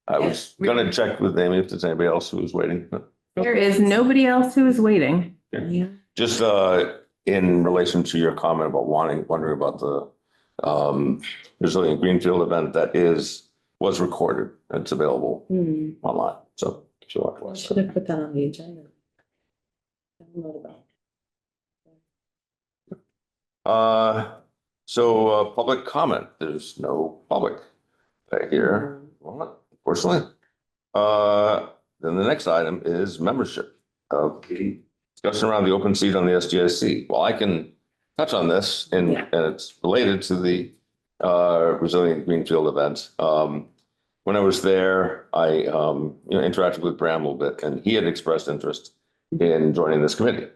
[SPEAKER 1] I was gonna check with Amy if there's anybody else who was waiting.
[SPEAKER 2] There is nobody else who is waiting.
[SPEAKER 1] Just in relation to your comment about wondering about the Resilient Greenfield event that was recorded. It's available online. So if you want to watch
[SPEAKER 7] Should
[SPEAKER 1] that.
[SPEAKER 7] have put that on the agenda. Download about.
[SPEAKER 1] So public comment, there's no public here. Well, unfortunately. Then the next item is membership of the discussion around the open seat on the SGIC. Well, I can touch on this and it's related to the Resilient Greenfield event. When I was there, I interacted with Bram a little bit and he had expressed interest in joining this committee.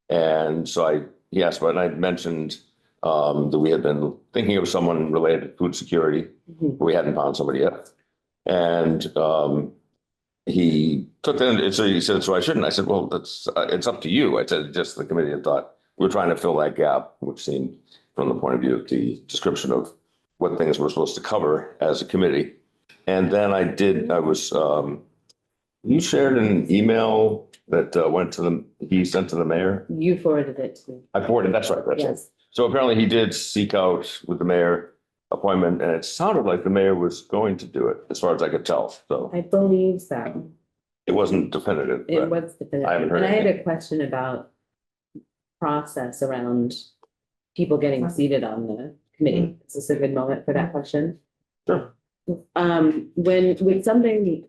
[SPEAKER 1] And so he asked about it, and I mentioned that we had been thinking of someone related to food security, but we hadn't found somebody yet. And he took that, so he said, so I shouldn't. I said, well, it's up to you. I said, just the committee had thought we were trying to fill that gap, which seemed from the point of view of the description of what things we're supposed to cover as a committee. And then you shared an email that he sent to the mayor.
[SPEAKER 7] You forwarded it to me.
[SPEAKER 1] I forwarded, that's right. That's right.
[SPEAKER 7] Yes.
[SPEAKER 1] So apparently he did seek out with the mayor appointment and it sounded like the mayor was going to do it as far as I could tell. So
[SPEAKER 7] I believe so.
[SPEAKER 1] it wasn't definitive.
[SPEAKER 7] It
[SPEAKER 1] but
[SPEAKER 7] was definitive.
[SPEAKER 1] I haven't heard
[SPEAKER 7] And I had
[SPEAKER 1] anything.
[SPEAKER 7] a question about process around people getting seated on the committee. Is this a good moment for that question?
[SPEAKER 1] Sure.
[SPEAKER 7] With something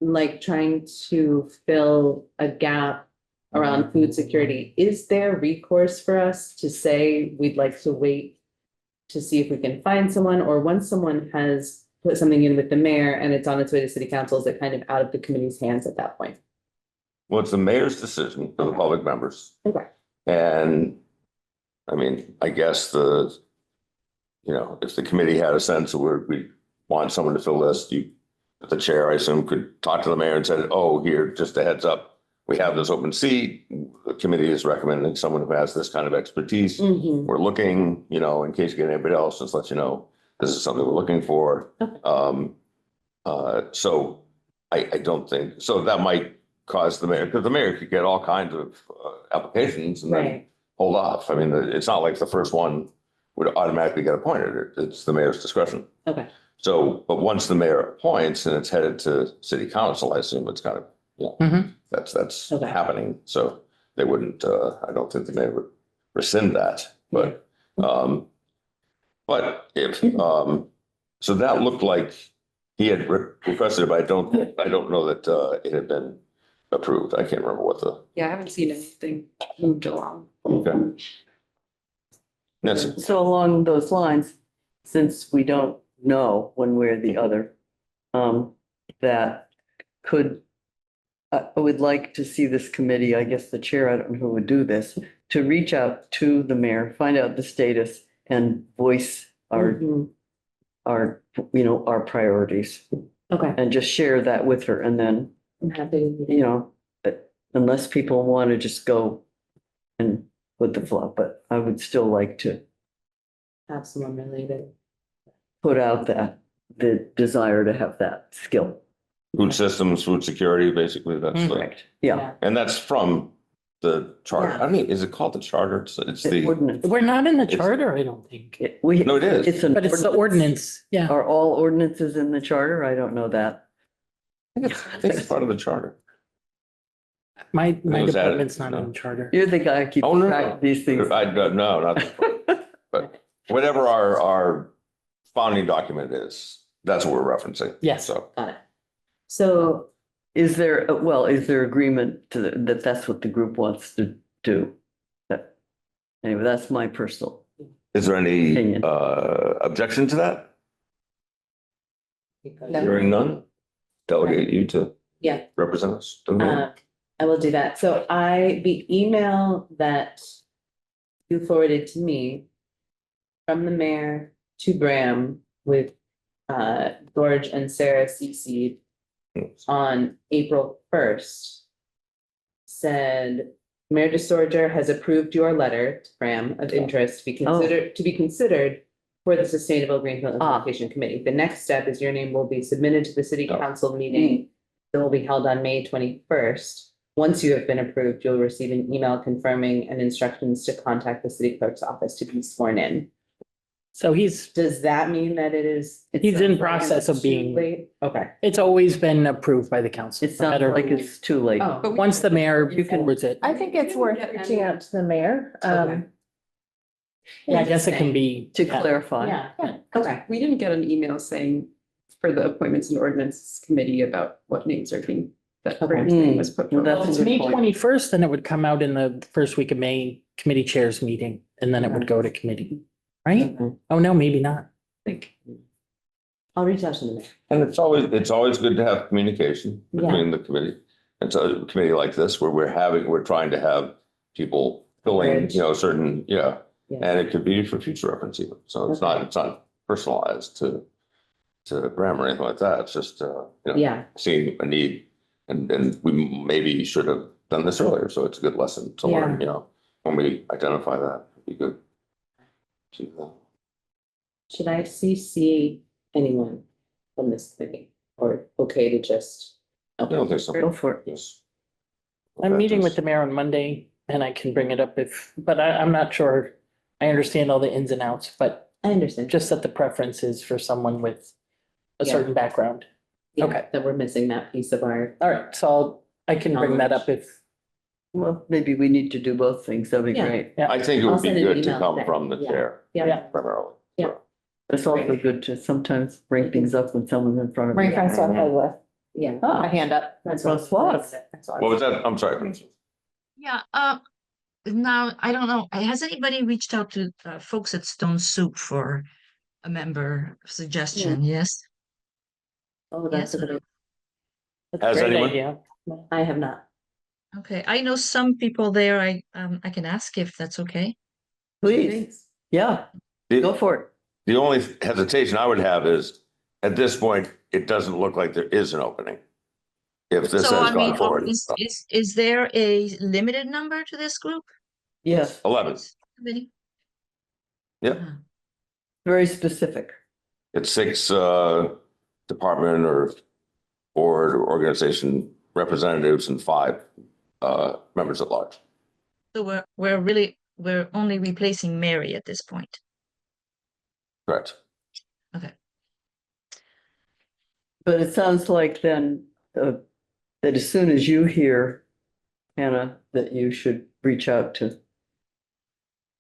[SPEAKER 7] like trying to fill a gap around food security, is there recourse for us to say we'd like to wait to see if we can find someone, or once someone has put something in with the mayor and it's on its way to city council, is it kind of out of the committee's hands at that point?
[SPEAKER 1] Well, it's the mayor's decision for the public members.
[SPEAKER 7] Okay.
[SPEAKER 1] And I mean, I guess if the committee had a sense of where we want someone to fill this, the chair, I assume, could talk to the mayor and said, oh, here, just a heads up. We have this open seat. The committee is recommending someone who has this kind of expertise.
[SPEAKER 7] Mhm.
[SPEAKER 1] We're looking, in case you get anybody else, just let you know, this is something we're looking for.
[SPEAKER 7] Okay.
[SPEAKER 1] So I don't think, so that might cause the mayor, because the mayor could get all kinds of applications and then
[SPEAKER 7] Right.
[SPEAKER 1] hold off. I mean, it's not like the first one would automatically get appointed. It's the mayor's discretion.
[SPEAKER 7] Okay.
[SPEAKER 1] So, but once the mayor appoints and it's headed to city council, I assume it's kind of,
[SPEAKER 6] Mhm.
[SPEAKER 1] that's
[SPEAKER 7] Okay.
[SPEAKER 1] happening. So they wouldn't, I don't think the mayor would rescind that, but if, so that looked like he had requested it, but I don't know that, it had been approved. I can't remember what the,
[SPEAKER 3] Yeah, I haven't seen anything moved along.
[SPEAKER 1] okay. Yes,
[SPEAKER 4] So along those lines, since we don't know one way or the other, that could, I would like to see this committee, I guess the chair, I don't know who would do this, to reach out to the mayor, find out the status and voice
[SPEAKER 7] Mhm.
[SPEAKER 4] our priorities
[SPEAKER 7] Okay.
[SPEAKER 4] and just share that with her. And then,
[SPEAKER 7] I'm happy. to do
[SPEAKER 4] unless people want to just go and with the flow, but I would still like to
[SPEAKER 7] Have someone related.
[SPEAKER 4] put out the desire to have that skill.
[SPEAKER 1] food systems, food security, basically, that's the,
[SPEAKER 4] Correct. Yeah.
[SPEAKER 1] and that's from the charter.
[SPEAKER 7] Yeah.
[SPEAKER 1] I mean, is it called the charter? It's the,
[SPEAKER 4] Ordinance.
[SPEAKER 6] We're not in the
[SPEAKER 1] It's-
[SPEAKER 6] charter, I don't think,
[SPEAKER 1] No, it is.
[SPEAKER 4] It's an
[SPEAKER 6] but it's the ordinance. Yeah.
[SPEAKER 4] Are all ordinances in the charter? I don't know that.
[SPEAKER 1] I think it's part of the charter.
[SPEAKER 6] My
[SPEAKER 1] It was added,
[SPEAKER 6] department's not
[SPEAKER 1] no.
[SPEAKER 6] in the charter.
[SPEAKER 4] You're the guy who keeps
[SPEAKER 1] Oh, no,
[SPEAKER 4] track of these things.
[SPEAKER 1] No, not, but whatever our founding document is, that's what we're referencing.
[SPEAKER 6] Yes.
[SPEAKER 1] So,
[SPEAKER 7] Got it. So
[SPEAKER 4] Is there agreement to that that's what the group wants to do? That- Anyway, that's my personal.
[SPEAKER 1] is there any,
[SPEAKER 4] Opinion.
[SPEAKER 1] objection to that?
[SPEAKER 2] No.
[SPEAKER 1] Hearing none, delegate you to
[SPEAKER 7] Yeah.
[SPEAKER 1] represent us. to the meeting.
[SPEAKER 7] I will do that. So the email that you forwarded to me from the mayor to Bram with George and Sarah CC'd on April 1st said, Mayor DeSorger has approved your letter to Bram of interest to be considered for the Sustainable Greenfield Implementation Committee. The next step is your name will be submitted to the city council meeting that will be held on May 21st. Once you have been approved, you'll receive an email confirming and instructions to contact the city clerk's office to be sworn in.
[SPEAKER 6] So
[SPEAKER 7] Does that mean that it is?
[SPEAKER 6] He's in process of
[SPEAKER 7] too
[SPEAKER 6] being-
[SPEAKER 7] late? Okay.
[SPEAKER 6] it's always been approved by the council.
[SPEAKER 4] It sounds like it's too late.
[SPEAKER 7] Oh,
[SPEAKER 3] But we-
[SPEAKER 6] Once the mayor
[SPEAKER 4] You can-
[SPEAKER 6] forwards it.
[SPEAKER 2] I think it's worth reaching out to the mayor.
[SPEAKER 7] Okay.
[SPEAKER 6] Yeah, I guess it can be.
[SPEAKER 4] To clarify.
[SPEAKER 7] Yeah, okay.
[SPEAKER 3] We didn't get an email saying for the appointments and ordinance committee about what names are being, that
[SPEAKER 7] Okay.
[SPEAKER 3] Bram's name was put
[SPEAKER 4] Well,
[SPEAKER 3] forward.
[SPEAKER 4] that's
[SPEAKER 6] It's
[SPEAKER 4] a good
[SPEAKER 6] May
[SPEAKER 4] point.
[SPEAKER 6] 21st, and it would come out in the first week of May committee chairs meeting, and then it would go to committee, right?
[SPEAKER 7] Okay.
[SPEAKER 6] Oh, no, maybe not.
[SPEAKER 3] I think.
[SPEAKER 7] I'll reach out to the mayor.
[SPEAKER 1] And it's always good to have communication between the committee. And so a committee like this where we're trying to have people filling, certain, and it could be for future reference even. So it's not personalized to Bram or anything like that. It's just,
[SPEAKER 7] Yeah,
[SPEAKER 1] seeing a need. And we maybe should have done this earlier. So it's a good lesson to learn, when we identify that, it'd be good.
[SPEAKER 7] should I CC anyone from this committee or okay to just?
[SPEAKER 1] I don't think so.
[SPEAKER 4] Go for it.
[SPEAKER 1] Yes.
[SPEAKER 6] I'm meeting with the mayor on Monday, and I can bring it up but I'm not sure. I understand all the ins and outs, but
[SPEAKER 7] I understand.
[SPEAKER 6] just that the preference is for someone with a
[SPEAKER 7] Yeah.
[SPEAKER 6] certain background.
[SPEAKER 7] Yeah,
[SPEAKER 6] okay.
[SPEAKER 7] That we're missing that piece of our.
[SPEAKER 6] All right, so I can bring that up if,
[SPEAKER 4] Well, maybe we need to do both things. That'd be
[SPEAKER 7] Yeah.
[SPEAKER 4] great.
[SPEAKER 1] I think it
[SPEAKER 7] I'll
[SPEAKER 1] would be
[SPEAKER 7] send an
[SPEAKER 1] good to
[SPEAKER 7] email
[SPEAKER 1] come
[SPEAKER 7] today.
[SPEAKER 1] from the
[SPEAKER 7] Yeah.
[SPEAKER 1] chair
[SPEAKER 7] Yeah.
[SPEAKER 1] primarily.
[SPEAKER 7] Yeah.
[SPEAKER 4] It's also good to sometimes bring things up when someone's in front of
[SPEAKER 2] Marie
[SPEAKER 4] you.
[SPEAKER 2] Francois has
[SPEAKER 7] Yeah.
[SPEAKER 2] a hand up.
[SPEAKER 4] Francois.
[SPEAKER 1] What was that? I'm sorry.
[SPEAKER 5] Yeah, now, I don't know, has anybody reached out to folks at Stone Soup for a member suggestion? Yes?
[SPEAKER 7] Oh, that's a
[SPEAKER 5] Yes.
[SPEAKER 7] good.
[SPEAKER 1] Has
[SPEAKER 6] great
[SPEAKER 1] anyone?
[SPEAKER 6] idea.
[SPEAKER 7] I have not.
[SPEAKER 5] Okay, I know some people there. I can ask if that's okay.
[SPEAKER 4] Please. Yeah, go
[SPEAKER 1] The,
[SPEAKER 4] for it.
[SPEAKER 1] the only hesitation I would have is, at this point, it doesn't look like there is an opening. If this
[SPEAKER 5] So
[SPEAKER 1] has
[SPEAKER 5] I mean,
[SPEAKER 1] gone forward.
[SPEAKER 5] is there a limited number to this group?
[SPEAKER 4] Yes,
[SPEAKER 1] 11,
[SPEAKER 5] Committee?
[SPEAKER 1] Yep.
[SPEAKER 5] Uh-huh.
[SPEAKER 4] very specific.
[SPEAKER 1] it's 6 department or board or organization representatives and 5 members at large.
[SPEAKER 5] So we're only replacing Mary at this point.
[SPEAKER 1] Correct.
[SPEAKER 5] Okay.
[SPEAKER 4] But it sounds like then, that as soon as you hear, Hannah, that you should reach out to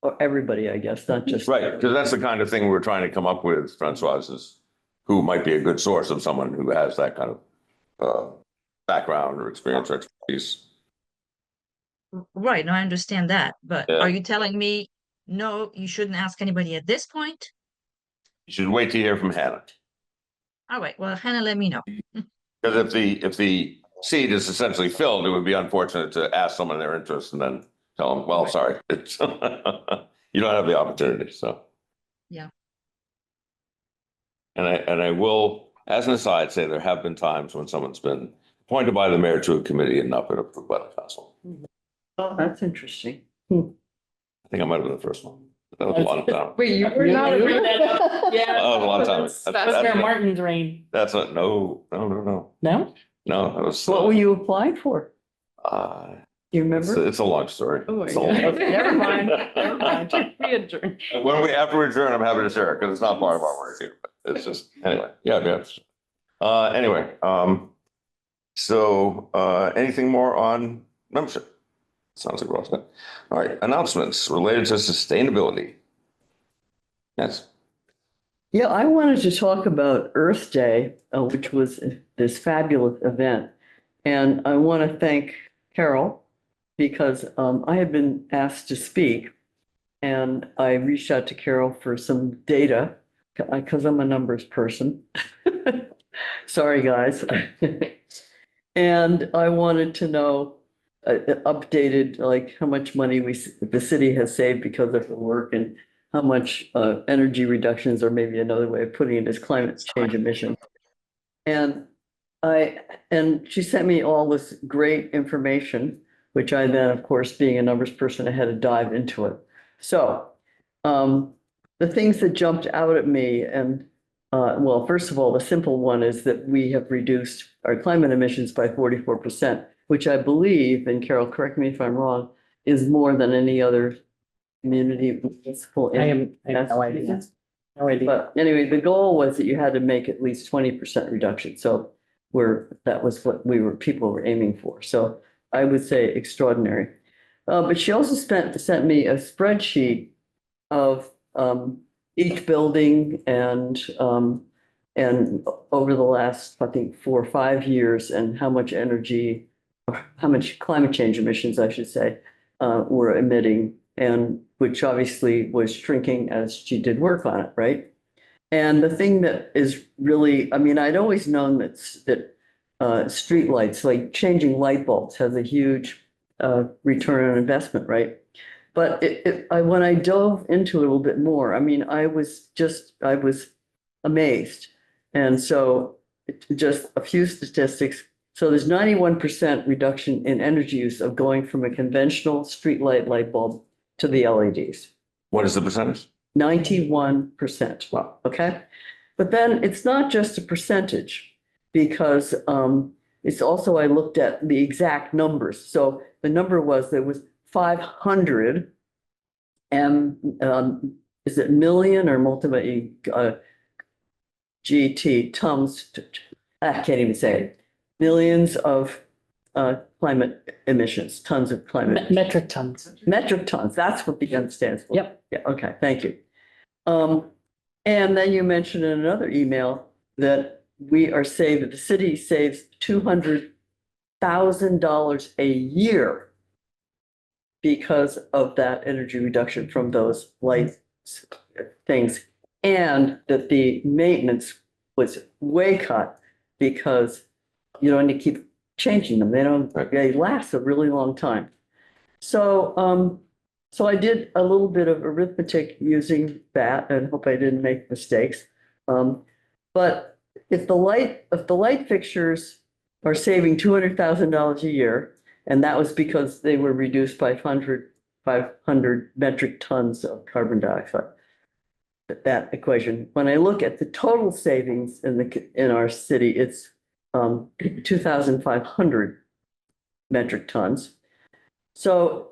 [SPEAKER 4] or everybody, I guess, not just.
[SPEAKER 1] Right, because that's the kind of thing we're trying to come up with, Francois, is who might be a good source of someone who has that kind of background or experience or expertise.
[SPEAKER 5] Right, no, I understand that, but
[SPEAKER 1] Yeah.
[SPEAKER 5] are you telling me, no, you shouldn't ask anybody at this point?
[SPEAKER 1] You should wait to hear from Hannah.
[SPEAKER 5] All right, well, Hannah, let me know.
[SPEAKER 1] Because if the seat is essentially filled, it would be unfortunate to ask someone their interest and then tell them, well, sorry, it's you don't have the opportunity, so.
[SPEAKER 5] Yeah.
[SPEAKER 1] And I will, as an aside, say there have been times when someone's been appointed by the mayor to a committee and not been approved by the council.
[SPEAKER 4] Oh, that's interesting.
[SPEAKER 1] I think I might have been the first one. That was a lot of time.
[SPEAKER 3] Wait, you were not.
[SPEAKER 6] You-
[SPEAKER 3] a-
[SPEAKER 6] Yeah.
[SPEAKER 1] That was a long time.
[SPEAKER 6] That's Mayor Martin's reign.
[SPEAKER 1] That's not, no.
[SPEAKER 6] No?
[SPEAKER 1] No, that was.
[SPEAKER 4] What were you applying for?
[SPEAKER 1] Uh,
[SPEAKER 4] Do you
[SPEAKER 1] it's,
[SPEAKER 4] remember?
[SPEAKER 1] it's a long story.
[SPEAKER 3] Oh my
[SPEAKER 1] It's a long-
[SPEAKER 3] God.
[SPEAKER 4] Never mind, never mind.
[SPEAKER 3] We adjourned.
[SPEAKER 1] After we adjourn, I'm happy to share it because it's not part of our work here. But it's just, anyway, yeah. Anyway, so anything more on membership? Sounds like we're all set. All right, announcements related to sustainability. Yes,
[SPEAKER 4] Yeah, I wanted to talk about Earth Day, which was this fabulous event. And I want to thank Carol because I had been asked to speak. And I reached out to Carol for some data because I'm a numbers person. Sorry, guys. And I wanted to know updated, like how much money the city has saved because of the work and how much energy reductions, or maybe another way of putting it is climate change emissions. And she sent me all this great information, which I then, of course, being a numbers person, I had to dive into it. So the things that jumped out at me and well, first of all, the simple one is that we have reduced our climate emissions by 44%, which I believe, and Carol, correct me if I'm wrong, is more than any other community municipal.
[SPEAKER 6] I have no idea. No idea.
[SPEAKER 4] But anyway, the goal was that you had to make at least 20% reduction. So that was what people were aiming for. So I would say extraordinary. But she also sent me a spreadsheet of each building and over the last, I think, 4 or 5 years, and how much energy, or how much climate change emissions, I should say, were emitting, and which obviously was shrinking as she did work on it, right? And the thing that is really, I mean, I'd always known that streetlights, like changing light bulbs, has a huge return on investment, right? But when I dove into it a little bit more, I mean, I was amazed. And so just a few statistics. So there's 91% reduction in energy use of going from a conventional streetlight light bulb to the LEDs.
[SPEAKER 1] what is the percentage?
[SPEAKER 4] 91%.
[SPEAKER 1] Wow.
[SPEAKER 4] Okay. But then it's not just a percentage, because it's also, I looked at the exact numbers. So the number was, there was 500 is it million or multi GT tons, I can't even say it, millions of climate emissions, tons of climate.
[SPEAKER 6] Metric tons.
[SPEAKER 4] Metric tons, that's what the N stands for.
[SPEAKER 6] Yep.
[SPEAKER 4] Yeah, okay, thank you. And then you mentioned in another email that the city saves $200,000 a year because of that energy reduction from those light things. And that the maintenance was way cut because you don't need to keep changing them. They last a really long time. So So I did a little bit of arithmetic using that and hope I didn't make mistakes. But if the light fixtures are saving $200,000 a year, and that was because they were reduced by 500 metric tons of carbon dioxide. That equation, when I look at the total savings in our city, it's 2,500 metric tons. So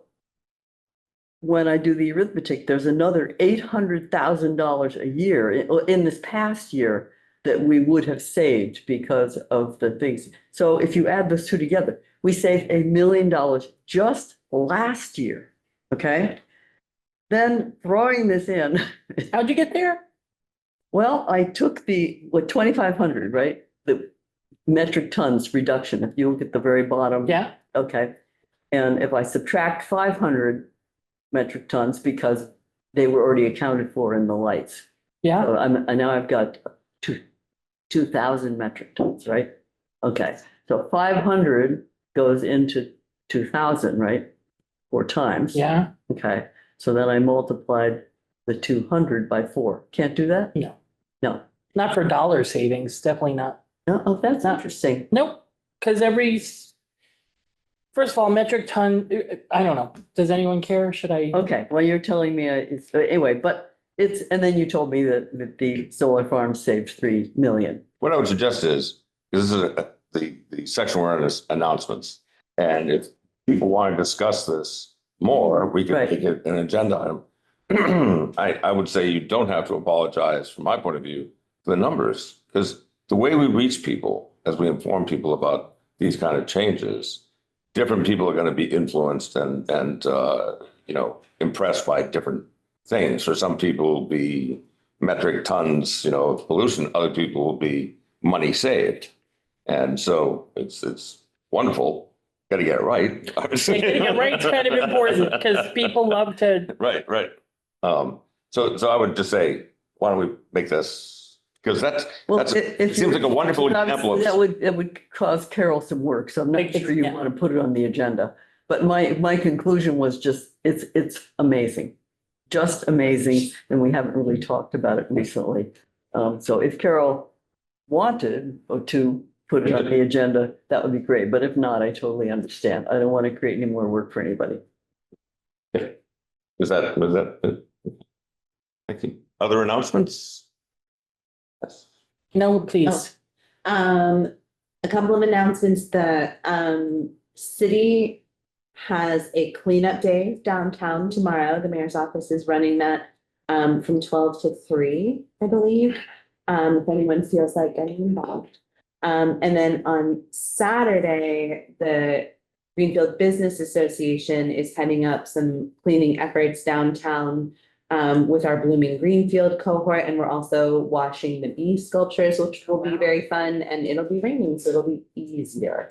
[SPEAKER 4] when I do the arithmetic, there's another $800,000 a year in this past year that we would have saved because of the things. So if you add those two together, we saved $1 million just last year, okay? Then throwing this in,
[SPEAKER 6] How'd you get there?
[SPEAKER 4] well, I took the, 2,500, right? The metric tons reduction, if you look at the very bottom.
[SPEAKER 6] Yeah,
[SPEAKER 4] Okay. And if I subtract 500 metric tons because they were already accounted for in the lights.
[SPEAKER 6] yeah.
[SPEAKER 4] So now I've got 2,000 metric tons, right? Okay, so 500 goes into 2,000, right? 4 times.
[SPEAKER 6] Yeah,
[SPEAKER 4] Okay, so then I multiplied the 200 by 4. Can't do that?
[SPEAKER 6] No.
[SPEAKER 4] No.
[SPEAKER 6] not for dollar savings, definitely not.
[SPEAKER 4] No, oh, that's interesting.
[SPEAKER 6] Nope, because first of all, metric ton, I don't know. Does anyone care? Should I?
[SPEAKER 4] Okay, well, you're telling me it's, anyway, but it's, and then you told me that the solar farm saved 3 million.
[SPEAKER 1] What I would suggest is, this is the section where it's announcements. And if people want to discuss this more, we can
[SPEAKER 4] Right.
[SPEAKER 1] make it an agenda item. I would say you don't have to apologize from my point of view for the numbers, because the way we reach people, as we inform people about these kind of changes, different people are going to be influenced and impressed by different things. For some people will be metric tons, of pollution. Other people will be money saved. And so it's wonderful. Got to get it right.
[SPEAKER 6] Getting it right's kind of important because people love to,
[SPEAKER 1] Right. So I would just say, why don't we make this, because it seems like a wonderful example of.
[SPEAKER 4] That would cause Carol some work, so I'm not sure you
[SPEAKER 6] Yeah.
[SPEAKER 4] want to put it on the agenda. But my conclusion was just, it's amazing, just amazing, and we haven't really talked about it recently. So if Carol wanted to put it on the agenda, that would be great, but if not, I totally understand. I don't want to create any more work for anybody.
[SPEAKER 1] Was that? Thank you. Other announcements? Yes.
[SPEAKER 6] no, please.
[SPEAKER 7] A couple of announcements. The city has a cleanup day downtown tomorrow. The mayor's office is running that from 12 to 3, I believe. If anyone feels like getting involved. And then on Saturday, the Greenfield Business Association is heading up some cleaning efforts downtown with our Blooming Greenfield cohort, and we're also washing the bee sculptures, which will be very fun, and it'll be raining, so it'll be easier.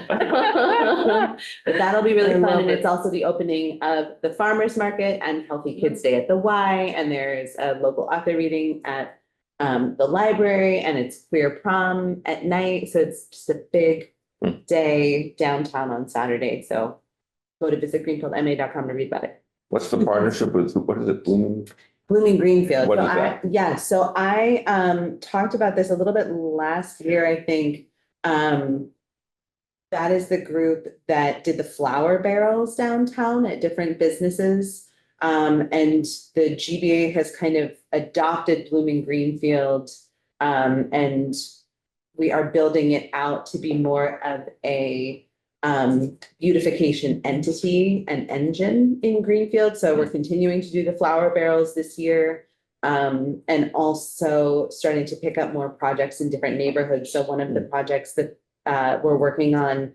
[SPEAKER 7] But that'll be really fun, and it's also the opening of the Farmers Market and Healthy Kids Day at the Y, and there's a local author reading at the library, and it's queer prom at night, so it's just a big day downtown on Saturday, so go to visitgreenfieldma.com to read about it.
[SPEAKER 1] What's the partnership with, what is it, Blooming?
[SPEAKER 7] Blooming Greenfield.
[SPEAKER 1] What
[SPEAKER 7] So
[SPEAKER 1] is that?
[SPEAKER 7] so I talked about this a little bit last year, I think. That is the group that did the flower barrels downtown at different businesses. And the GBA has kind of adopted Blooming Greenfield. And we are building it out to be more of a beautification entity and engine in Greenfield. So we're continuing to do the flower barrels this year. And also starting to pick up more projects in different neighborhoods. So one of the projects that we're working on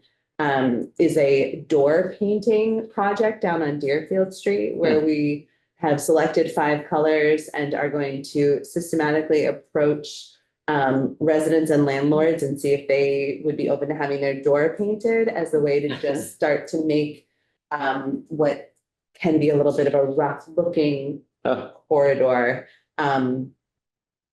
[SPEAKER 7] is a door painting project down on Deerfield Street, where we have selected 5 colors and are going to systematically approach residents and landlords and see if they would be open to having their door painted as a way to just start to make what can be a little bit of a rough looking corridor,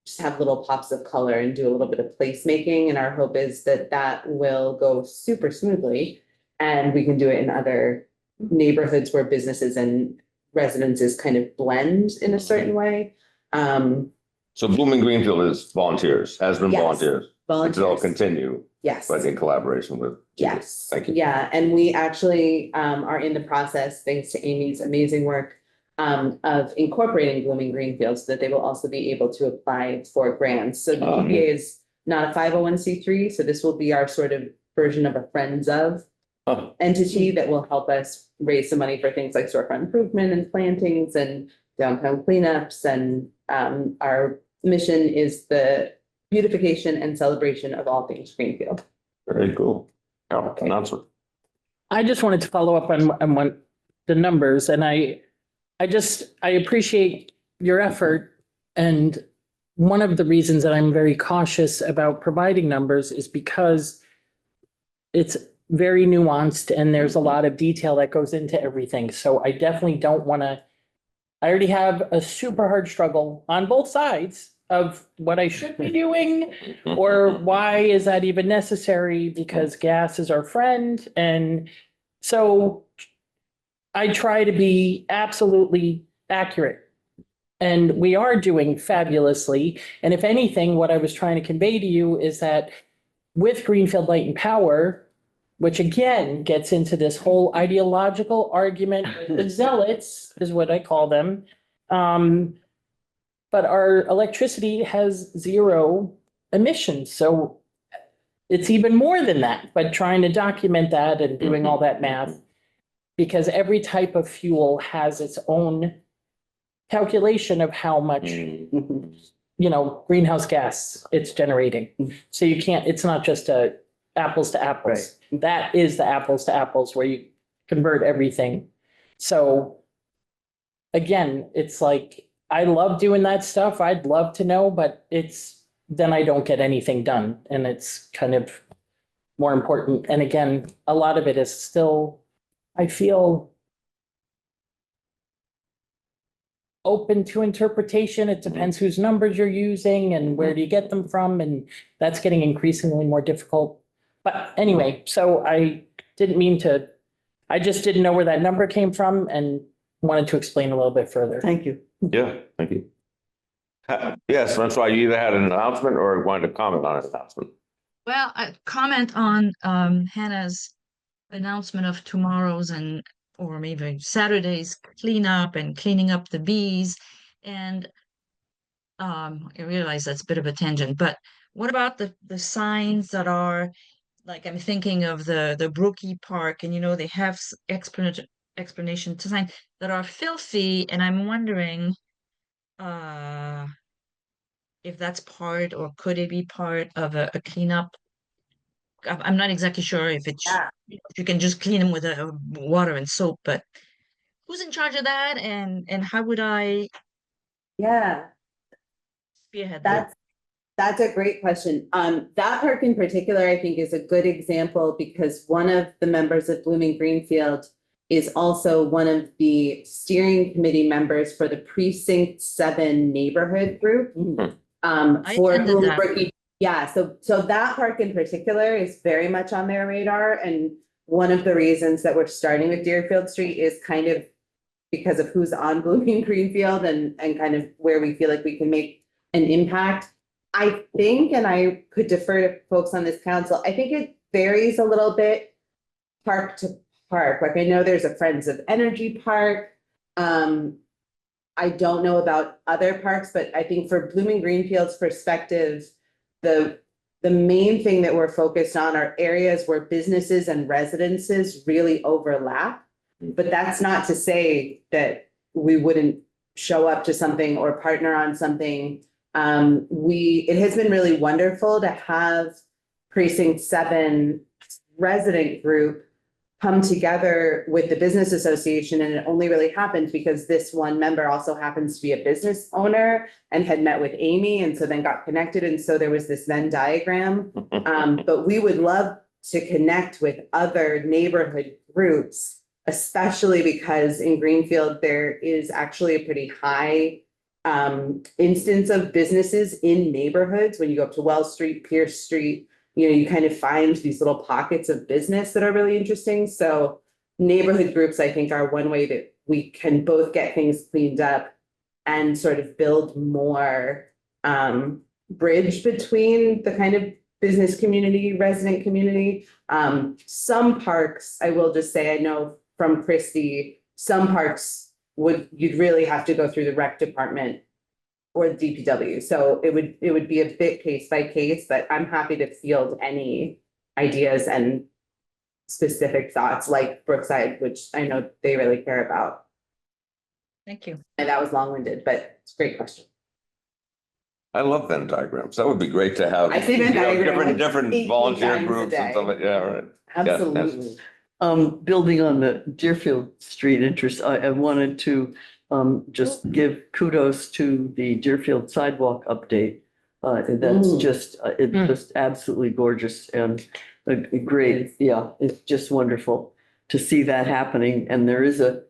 [SPEAKER 7] just have little pops of color and do a little bit of placemaking. And our hope is that that will go super smoothly and we can do it in other neighborhoods where businesses and residences kind of blend in a certain way.
[SPEAKER 1] So Blooming Greenfield is volunteers, has been
[SPEAKER 7] Yes.
[SPEAKER 1] volunteers. They'll
[SPEAKER 7] Volunteers,
[SPEAKER 1] continue,
[SPEAKER 7] yes.
[SPEAKER 1] but in collaboration with.
[SPEAKER 7] Yes.
[SPEAKER 1] Thank you.
[SPEAKER 7] Yeah, and we actually are in the process, thanks to Amy's amazing work, of incorporating Blooming Greenfield so that they will also be able to apply for grants. So the PBA is not a 501c3, so this will be our sort of version of a Friends of
[SPEAKER 1] Oh,
[SPEAKER 7] entity that will help us raise some money for things like storefront improvement and plantings and downtown cleanups. And our mission is the beautification and celebration of all things Greenfield.
[SPEAKER 1] very cool. Oh, announcement.
[SPEAKER 6] I just wanted to follow up on the numbers, and I appreciate your effort. And one of the reasons that I'm very cautious about providing numbers is because it's very nuanced and there's a lot of detail that goes into everything. So I definitely don't want to, I already have a super hard struggle on both sides of what I should be doing, or why is that even necessary, because gas is our friend. And so I try to be absolutely accurate. And we are doing fabulously. And if anything, what I was trying to convey to you is that with Greenfield Light and Power, which again gets into this whole ideological argument, the zealots is what I call them. But our electricity has 0 emissions. So it's even more than that, but trying to document that and doing all that math, because every type of fuel has its own calculation of how much, greenhouse gas it's generating. So you can't, it's not just a apples to apples. That is the apples to apples where you convert everything. So again, it's like, I love doing that stuff. I'd love to know, but then I don't get anything done. And it's kind of more important. And again, a lot of it is still, I feel, open to interpretation. It depends whose numbers you're using and where do you get them from. And that's getting increasingly more difficult. But anyway, so I just didn't know where that number came from and wanted to explain a little bit further.
[SPEAKER 4] Thank you.
[SPEAKER 1] Yeah, thank you. Yes, that's why you either had an announcement or wanted to comment on an announcement.
[SPEAKER 5] Well, I comment on Hannah's announcement of tomorrow's or maybe Saturday's cleanup and cleaning up the bees. And I realize that's a bit of a tangent, but what about the signs that are, like, I'm thinking of the Brookie Park, and they have explanation to signs that are filthy, and I'm wondering if that's part, or could it be part of a cleanup? I'm not exactly sure if if you can just clean them with water and soap, but who's in charge of that, and how would I
[SPEAKER 7] Yeah,
[SPEAKER 5] spearhead that?
[SPEAKER 7] that's a great question. That park in particular, I think, is a good example because one of the members of Blooming Greenfield is also one of the steering committee members for the Precinct 7 neighborhood group.
[SPEAKER 5] I
[SPEAKER 7] For
[SPEAKER 5] attended
[SPEAKER 7] whom
[SPEAKER 5] that.
[SPEAKER 7] Brookie, yeah, so that park in particular is very much on their radar. And one of the reasons that we're starting with Deerfield Street is kind of because of who's on Blooming Greenfield and kind of where we feel like we can make an impact. I think, and I could defer to folks on this council, I think it varies a little bit park to park. Like I know there's a Friends of Energy park. I don't know about other parks, but I think for Blooming Greenfield's perspective, the main thing that we're focused on are areas where businesses and residences really overlap. But that's not to say that we wouldn't show up to something or partner on something. It has been really wonderful to have Precinct 7 resident group come together with the business association. And it only really happened because this one member also happens to be a business owner and had met with Amy, and so then got connected. And so there was this Venn diagram. But we would love to connect with other neighborhood groups, especially because in Greenfield, there is actually a pretty high instance of businesses in neighborhoods. When you go up to Wells Street, Pierce Street, you kind of find these little pockets of business that are really interesting. So neighborhood groups, I think, are one way that we can both get things cleaned up and sort of build more bridge between the kind of business community, resident community. Some parks, I will just say, I know from Christie, some parks you'd really have to go through the rec department or the DPW. So it would be a bit case by case, but I'm happy to field any ideas and specific thoughts like Brookside, which I know they really care about.
[SPEAKER 5] Thank you.
[SPEAKER 7] And that was long-winded, but it's a great question.
[SPEAKER 1] I love Venn diagrams. That would be great to have.
[SPEAKER 7] I say Venn
[SPEAKER 1] you know,
[SPEAKER 7] diagram like
[SPEAKER 1] different
[SPEAKER 7] 18
[SPEAKER 1] volunteer
[SPEAKER 7] times a
[SPEAKER 1] groups and
[SPEAKER 7] day.
[SPEAKER 1] stuff like, yeah, right.
[SPEAKER 7] Absolutely.
[SPEAKER 4] Building on the Deerfield Street interest, I wanted to just give kudos to the Deerfield sidewalk update. That's just, it's just absolutely gorgeous and a great, yeah, it's just wonderful to see that happening. And there is an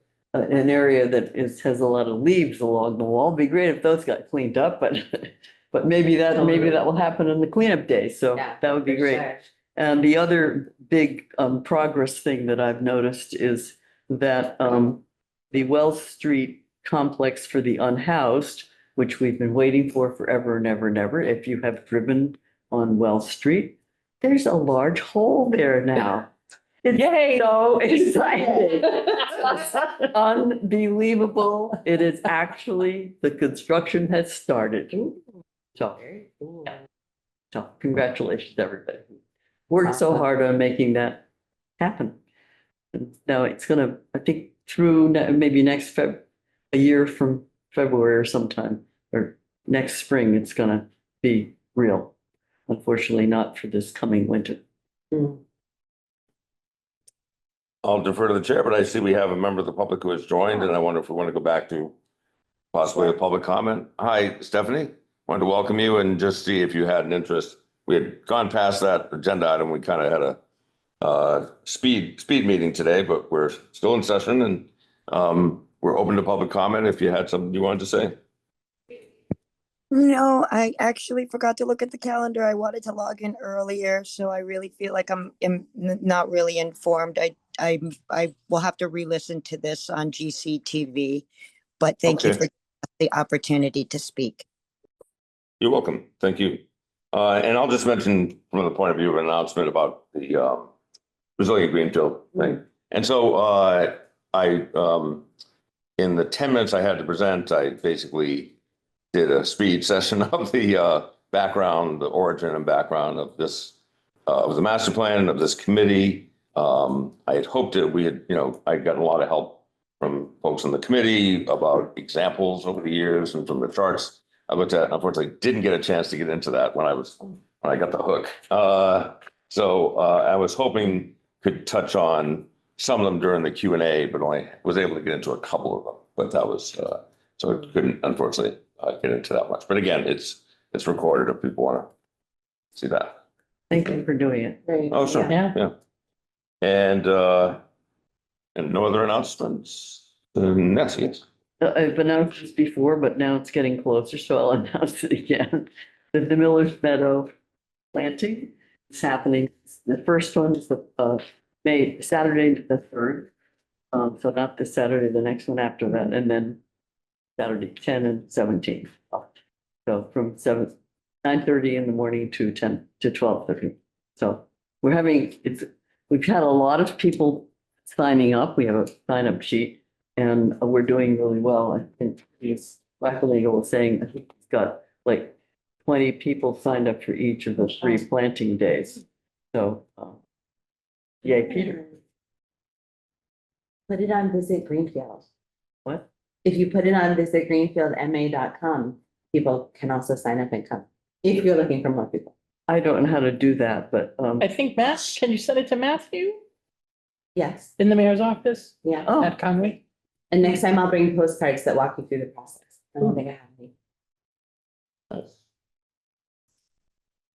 [SPEAKER 4] area that has a lot of leaves along the wall. It'd be great if those got cleaned up, but maybe that will happen on the cleanup day. So
[SPEAKER 7] Yeah,
[SPEAKER 4] that would be
[SPEAKER 7] for
[SPEAKER 4] great.
[SPEAKER 7] sure.
[SPEAKER 4] And the other big progress thing that I've noticed is that the Wells Street complex for the unhoused, which we've been waiting for forever and ever and ever. If you have driven on Wells Street, there's a large hole there now. It's so exciting. Unbelievable. It is actually, the construction has started. So congratulations, everybody. Worked so hard on making that happen. And now it's gonna, I think through maybe a year from February or sometime, or next spring, it's gonna be real. Unfortunately, not for this coming winter.
[SPEAKER 1] I'll defer to the chair, but I see we have a member of the public who has joined, and I wonder if we want to go back to possibly a public comment. Hi, Stephanie. Wanted to welcome you and just see if you had an interest. We had gone past that agenda item. We kind of had a speed meeting today, but we're still in session and we're open to public comment if you had something you wanted to say.
[SPEAKER 8] No, I actually forgot to look at the calendar. I wanted to log in earlier, so I really feel like I'm not really informed. I will have to re-listen to this on GCTV, but thank you
[SPEAKER 1] Okay.
[SPEAKER 8] for the opportunity to speak.
[SPEAKER 1] You're welcome. Thank you. And I'll just mention from the point of view of an announcement about the resilient Greenfield thing. And so in the 10 minutes I had to present, I basically did a speed session of the background, the origin and background of this, of the master plan, of this committee. I had hoped that we had, I'd gotten a lot of help from folks on the committee about examples over the years and from the charts I looked at. Unfortunately, didn't get a chance to get into that when I got the hook. So I was hoping could touch on some of them during the Q&A, but only was able to get into a couple of them. But that was, so I couldn't, unfortunately, get into that much. But again, it's recorded if people want to see that.
[SPEAKER 4] Thank you for doing it.
[SPEAKER 7] Great.
[SPEAKER 1] Oh, sure.
[SPEAKER 6] Yeah.
[SPEAKER 1] Yeah. And no other announcements? Nancy, yes.
[SPEAKER 4] I've announced this before, but now it's getting closer, so I'll announce it again. The Miller's Meadow planting is happening. The first one is Saturday the 3rd. So not this Saturday, the next one after that, and then Saturday 10 and 17. So from 9:30 in the morning to 10 to 12:30. So we've had a lot of people signing up. We have a sign-up sheet. And we're doing really well. I think Michael was saying, I think he's got like 20 people signed up for each of the 3 planting days. So, yay, Peter.
[SPEAKER 7] Put it on Visit Greenfield.
[SPEAKER 4] What?
[SPEAKER 7] If you put it on visitgreenfieldma.com, people can also sign up and come. If you're looking for more people.
[SPEAKER 4] I don't know how to do that, but
[SPEAKER 6] I think can you send it to Matthew
[SPEAKER 7] Yes,
[SPEAKER 6] in the mayor's office
[SPEAKER 7] yeah.
[SPEAKER 4] oh,
[SPEAKER 6] at Conway?
[SPEAKER 7] And next time I'll bring postcards that walk you through the process. I don't think I have any.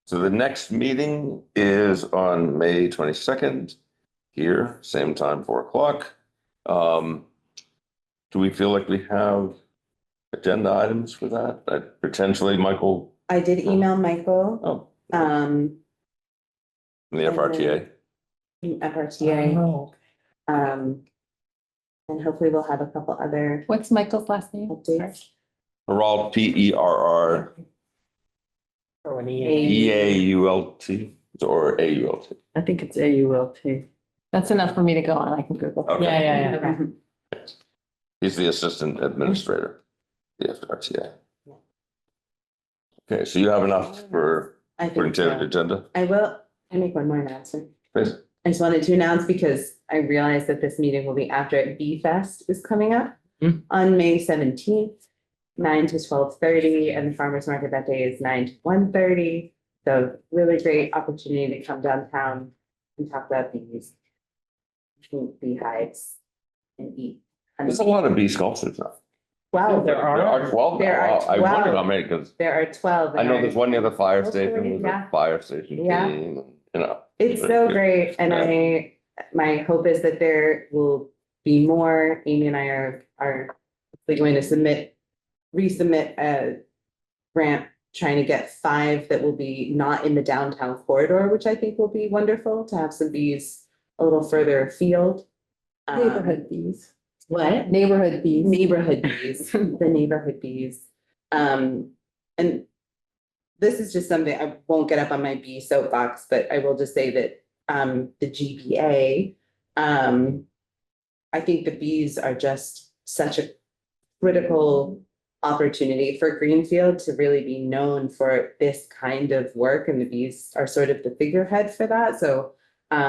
[SPEAKER 1] So the next meeting is on May 22nd, here, same time, 4 o'clock. Do we feel like we have agenda items for that? Potentially, Michael,
[SPEAKER 7] I did email Michael,
[SPEAKER 1] oh,
[SPEAKER 7] from
[SPEAKER 1] the FRTA.
[SPEAKER 7] FRTA.
[SPEAKER 6] Oh,
[SPEAKER 7] And hopefully we'll have a couple other
[SPEAKER 2] What's Michael's last name?
[SPEAKER 7] updates.
[SPEAKER 1] Peralt, Perrr, EAULT or AULT.
[SPEAKER 4] I think it's AULT.
[SPEAKER 2] That's enough for me to go on. I can Google.
[SPEAKER 1] Okay.
[SPEAKER 6] Yeah.
[SPEAKER 7] Okay.
[SPEAKER 1] He's the assistant administrator, the FRTA. Okay, so you have enough for
[SPEAKER 7] I
[SPEAKER 1] putting
[SPEAKER 7] think
[SPEAKER 1] together the
[SPEAKER 7] so.
[SPEAKER 1] agenda?
[SPEAKER 7] I will, I make one more announcement.
[SPEAKER 1] Please.
[SPEAKER 7] I just wanted to announce because I realized that this meeting will be after Bee Fest is coming up on May 17th, 9 to 12:30, and the farmer's market that day is 9 to 1:30. So really great opportunity to come downtown and talk about bees, eat beehives, and eat.
[SPEAKER 1] There's a lot of bee sculptures now.
[SPEAKER 7] Wow,
[SPEAKER 1] There are 12
[SPEAKER 7] There
[SPEAKER 1] now.
[SPEAKER 7] are
[SPEAKER 1] Wow, I wondered
[SPEAKER 7] 12.
[SPEAKER 1] how many, because
[SPEAKER 7] there are 12.
[SPEAKER 1] I know there's one near the fire
[SPEAKER 7] Hopefully,
[SPEAKER 1] station, there's a
[SPEAKER 7] yeah.
[SPEAKER 1] fire station
[SPEAKER 7] Yeah.
[SPEAKER 1] team, you know.
[SPEAKER 7] It's so great, and
[SPEAKER 1] Yeah.
[SPEAKER 7] my hope is that there will be more. Amy and I are going to resubmit a grant, trying to get 5 that will be not in the downtown corridor, which I think will be wonderful to have some bees a little further afield.
[SPEAKER 2] bees.
[SPEAKER 7] What?
[SPEAKER 2] Neighborhood bees.
[SPEAKER 7] Neighborhood bees, the neighborhood bees. And this is just something, I won't get up on my bee soapbox, but I will just say that the GPA, I think the bees are just such a critical opportunity for Greenfield to really be known for this kind of work, and the bees are sort of the figurehead for that. So I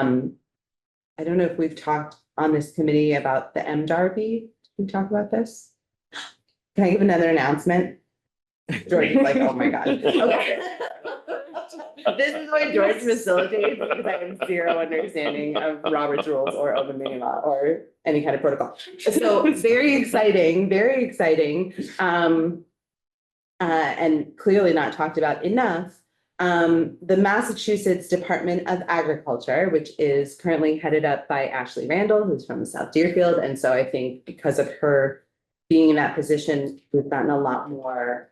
[SPEAKER 7] don't know if we've talked on this committee about the MDAR bee. Did we talk about this? Can I give another announcement? George is like, oh my God. Okay. This is why George facilitates, because I have zero understanding of Robert's rules or open meeting law or any kind of protocol. So very exciting, very exciting. And clearly not talked about enough. The Massachusetts Department of Agriculture, which is currently headed up by Ashley Randall, who's from South Deerfield. And so I think because of her being in that position, we've gotten a lot more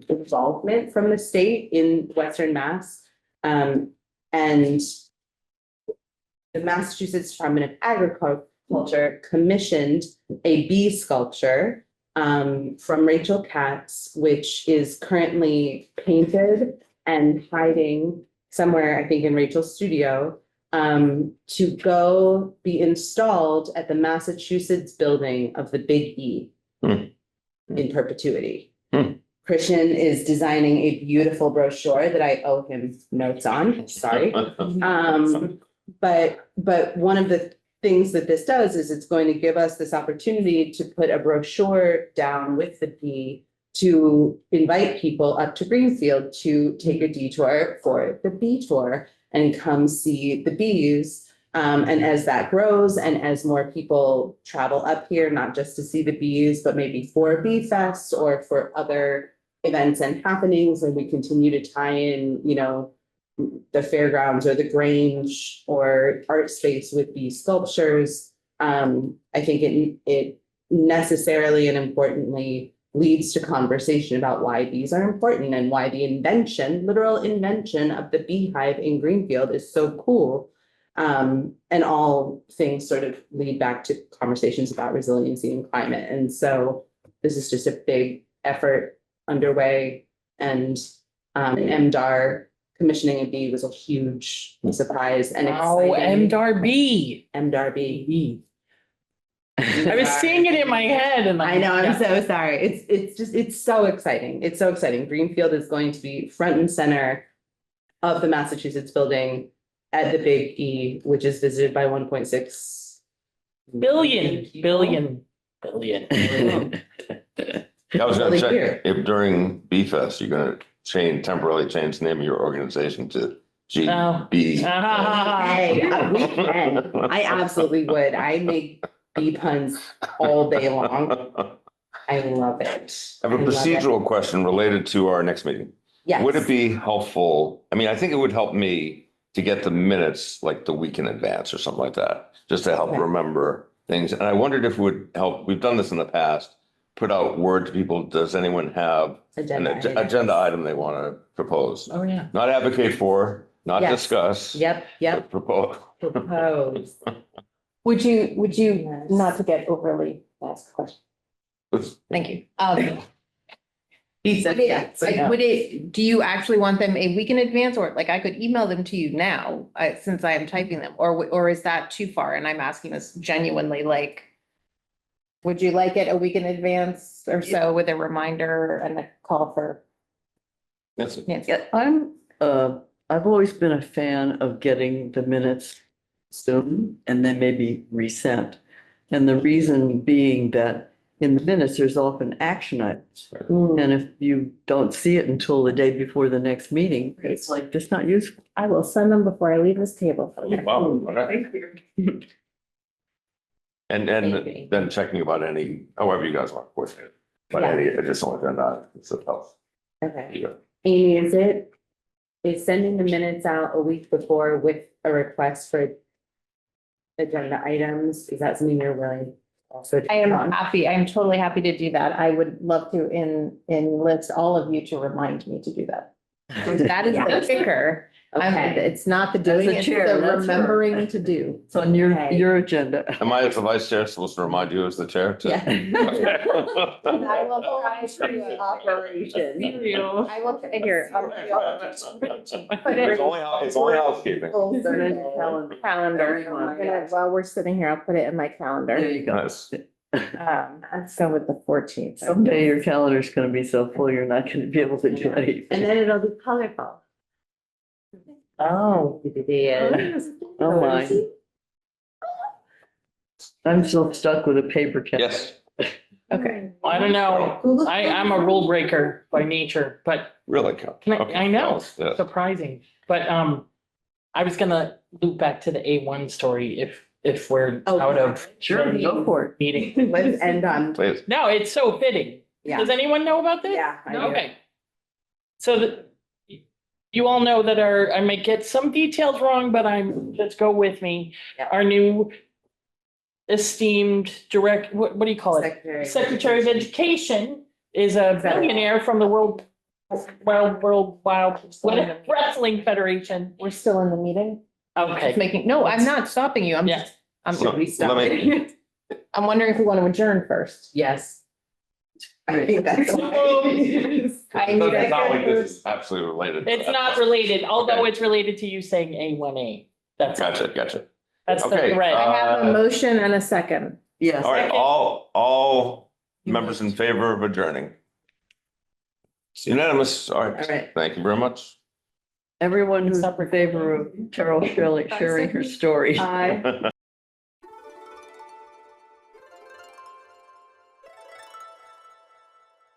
[SPEAKER 7] involvement from the state in Western Mass. And the Massachusetts Department of Agriculture commissioned a bee sculpture from Rachel Katz, which is currently painted and hiding somewhere, I think in Rachel's studio, to go be installed at the Massachusetts building of the Big E in perpetuity. Christian is designing a beautiful brochure that I owe him notes on, sorry. But one of the things that this does is it's going to give us this opportunity to put a brochure down with the bee to invite people up to Greenfield to take a detour for the bee tour and come see the bees. And as that grows and as more people travel up here, not just to see the bees, but maybe for Bee Fest or for other events and happenings, and we continue to tie in, you know, the fairgrounds or the Grange or art space with these sculptures. I think it necessarily and importantly leads to conversation about why bees are important and why the literal invention of the beehive in Greenfield is so cool. And all things sort of lead back to conversations about resiliency and climate. And so this is just a big effort underway, and MDAR commissioning a bee was a huge surprise and exciting.
[SPEAKER 6] MDRB.
[SPEAKER 7] MDARB.
[SPEAKER 6] I was seeing it in my head and
[SPEAKER 7] I know, I'm so sorry. It's so exciting. It's so exciting. Greenfield is going to be front and center of the Massachusetts building at the Big E, which is visited by 1.6
[SPEAKER 6] billion.
[SPEAKER 1] I was gonna
[SPEAKER 7] Really
[SPEAKER 1] check
[SPEAKER 7] weird.
[SPEAKER 1] if during Bee Fest, you're gonna temporarily change the name of your organization to
[SPEAKER 6] Oh.
[SPEAKER 1] GB.
[SPEAKER 7] Hey, we can. I absolutely would. I make bee puns all day long. I love it.
[SPEAKER 1] I have a procedural question related to our next meeting.
[SPEAKER 7] Yes.
[SPEAKER 1] Would it be helpful? I mean, I think it would help me to get the minutes like the week in advance or something like that, just to help
[SPEAKER 7] Okay.
[SPEAKER 1] remember things. And I wondered if it would help, we've done this in the past, put out word to people. Does anyone have an agenda item they want to propose?
[SPEAKER 6] Oh, yeah.
[SPEAKER 1] Not advocate for, not
[SPEAKER 7] Yes.
[SPEAKER 1] discuss.
[SPEAKER 7] Yep,
[SPEAKER 1] but propose.
[SPEAKER 7] propose.
[SPEAKER 2] Would you, not to get overly asked question,
[SPEAKER 1] Let's-
[SPEAKER 2] thank you.
[SPEAKER 7] He said yes.
[SPEAKER 2] Do you actually want them a week in advance, or like I could email them to you now, since I am typing them, or is that too far? And I'm asking this genuinely, like, would you like it a week in advance or so with a reminder and a call for?
[SPEAKER 1] That's it.
[SPEAKER 2] Nancy?
[SPEAKER 4] I've always been a fan of getting the minutes soon and then maybe resent. And the reason being that in the minutes, there's often action items. And if you don't see it until the day before the next meeting, it's like, that's not useful.
[SPEAKER 2] I will send them before I leave this table.
[SPEAKER 1] Wow, okay. And
[SPEAKER 2] Maybe.
[SPEAKER 1] then checking about any, however you guys want to coordinate it, but
[SPEAKER 2] Yeah.
[SPEAKER 1] any additional agenda, it's a health.
[SPEAKER 7] Okay. Amy, is sending the minutes out a week before with a request for agenda items, is that something you're willing also? to
[SPEAKER 2] I am
[SPEAKER 7] do on?
[SPEAKER 2] happy, I am totally happy to do that. I would love to enlist all of you to remind me to do that. That is the kicker.
[SPEAKER 7] Okay.
[SPEAKER 2] It's not the
[SPEAKER 4] As
[SPEAKER 2] doing,
[SPEAKER 4] a
[SPEAKER 2] it's
[SPEAKER 4] chair,
[SPEAKER 2] the
[SPEAKER 4] that's
[SPEAKER 2] remembering to do.
[SPEAKER 4] It's on your,
[SPEAKER 7] Okay.
[SPEAKER 4] your agenda.
[SPEAKER 1] Am I as the vice chair supposed to remind you as the chair to?
[SPEAKER 2] Yeah.
[SPEAKER 1] Okay.
[SPEAKER 2] I will try to
[SPEAKER 4] Operation.
[SPEAKER 2] I will, here.
[SPEAKER 1] It's only housekeeping.
[SPEAKER 2] Calendar. While we're sitting here, I'll put it in my
[SPEAKER 4] There
[SPEAKER 2] calendar.
[SPEAKER 4] you go.
[SPEAKER 1] Nice.
[SPEAKER 2] Let's go with the 14th.
[SPEAKER 4] Someday your calendar's gonna be so full, you're not gonna be able to do anything.
[SPEAKER 7] And then it'll be colorful.
[SPEAKER 2] Oh.
[SPEAKER 4] Oh, my. I'm still stuck with a paper calendar.
[SPEAKER 1] Yes,
[SPEAKER 2] Okay.
[SPEAKER 6] I don't know. I'm a rule breaker by nature, but
[SPEAKER 1] really.
[SPEAKER 6] Can
[SPEAKER 1] Okay.
[SPEAKER 6] I know,
[SPEAKER 1] Yes.
[SPEAKER 6] surprising, but, I was gonna loop back to the A1 story if we're out of.
[SPEAKER 4] Sure, go for it.
[SPEAKER 6] Meeting.
[SPEAKER 7] Let's end on,
[SPEAKER 1] Please.
[SPEAKER 6] No, it's so fitting.
[SPEAKER 7] yeah,
[SPEAKER 6] Does anyone know about this?
[SPEAKER 7] yeah. I do.
[SPEAKER 6] Okay. So you all know that I may get some details wrong, but just go with me.
[SPEAKER 7] Yeah.
[SPEAKER 6] Our new esteemed what do you call it? Secretary of Education is a billionaire from the World Wrestling Federation.
[SPEAKER 2] We're still in the meeting? Just
[SPEAKER 6] Okay,
[SPEAKER 2] making, no, I'm not stopping you. I'm
[SPEAKER 6] Yeah.
[SPEAKER 2] just, I'm,
[SPEAKER 1] So, let me-
[SPEAKER 2] I'm wondering if we want to adjourn first.
[SPEAKER 7] Yes. I think that's.
[SPEAKER 2] I need
[SPEAKER 1] It's not like
[SPEAKER 2] a.
[SPEAKER 1] this is absolutely related. to
[SPEAKER 6] it's
[SPEAKER 1] that.
[SPEAKER 6] not related, although
[SPEAKER 1] Okay.
[SPEAKER 6] it's related to you saying A1A. That's
[SPEAKER 1] Gotcha.
[SPEAKER 6] the
[SPEAKER 1] Okay,
[SPEAKER 6] thread.
[SPEAKER 2] I have a
[SPEAKER 1] Uh,
[SPEAKER 2] motion and a second.
[SPEAKER 4] Yes.
[SPEAKER 1] All right,
[SPEAKER 6] Second.
[SPEAKER 1] all members in favor of adjourning. It's unanimous. All
[SPEAKER 7] All
[SPEAKER 1] right,
[SPEAKER 7] right.
[SPEAKER 1] thank you very much.
[SPEAKER 4] Everyone who's in favor of Carol sharing her story.
[SPEAKER 7] Aye.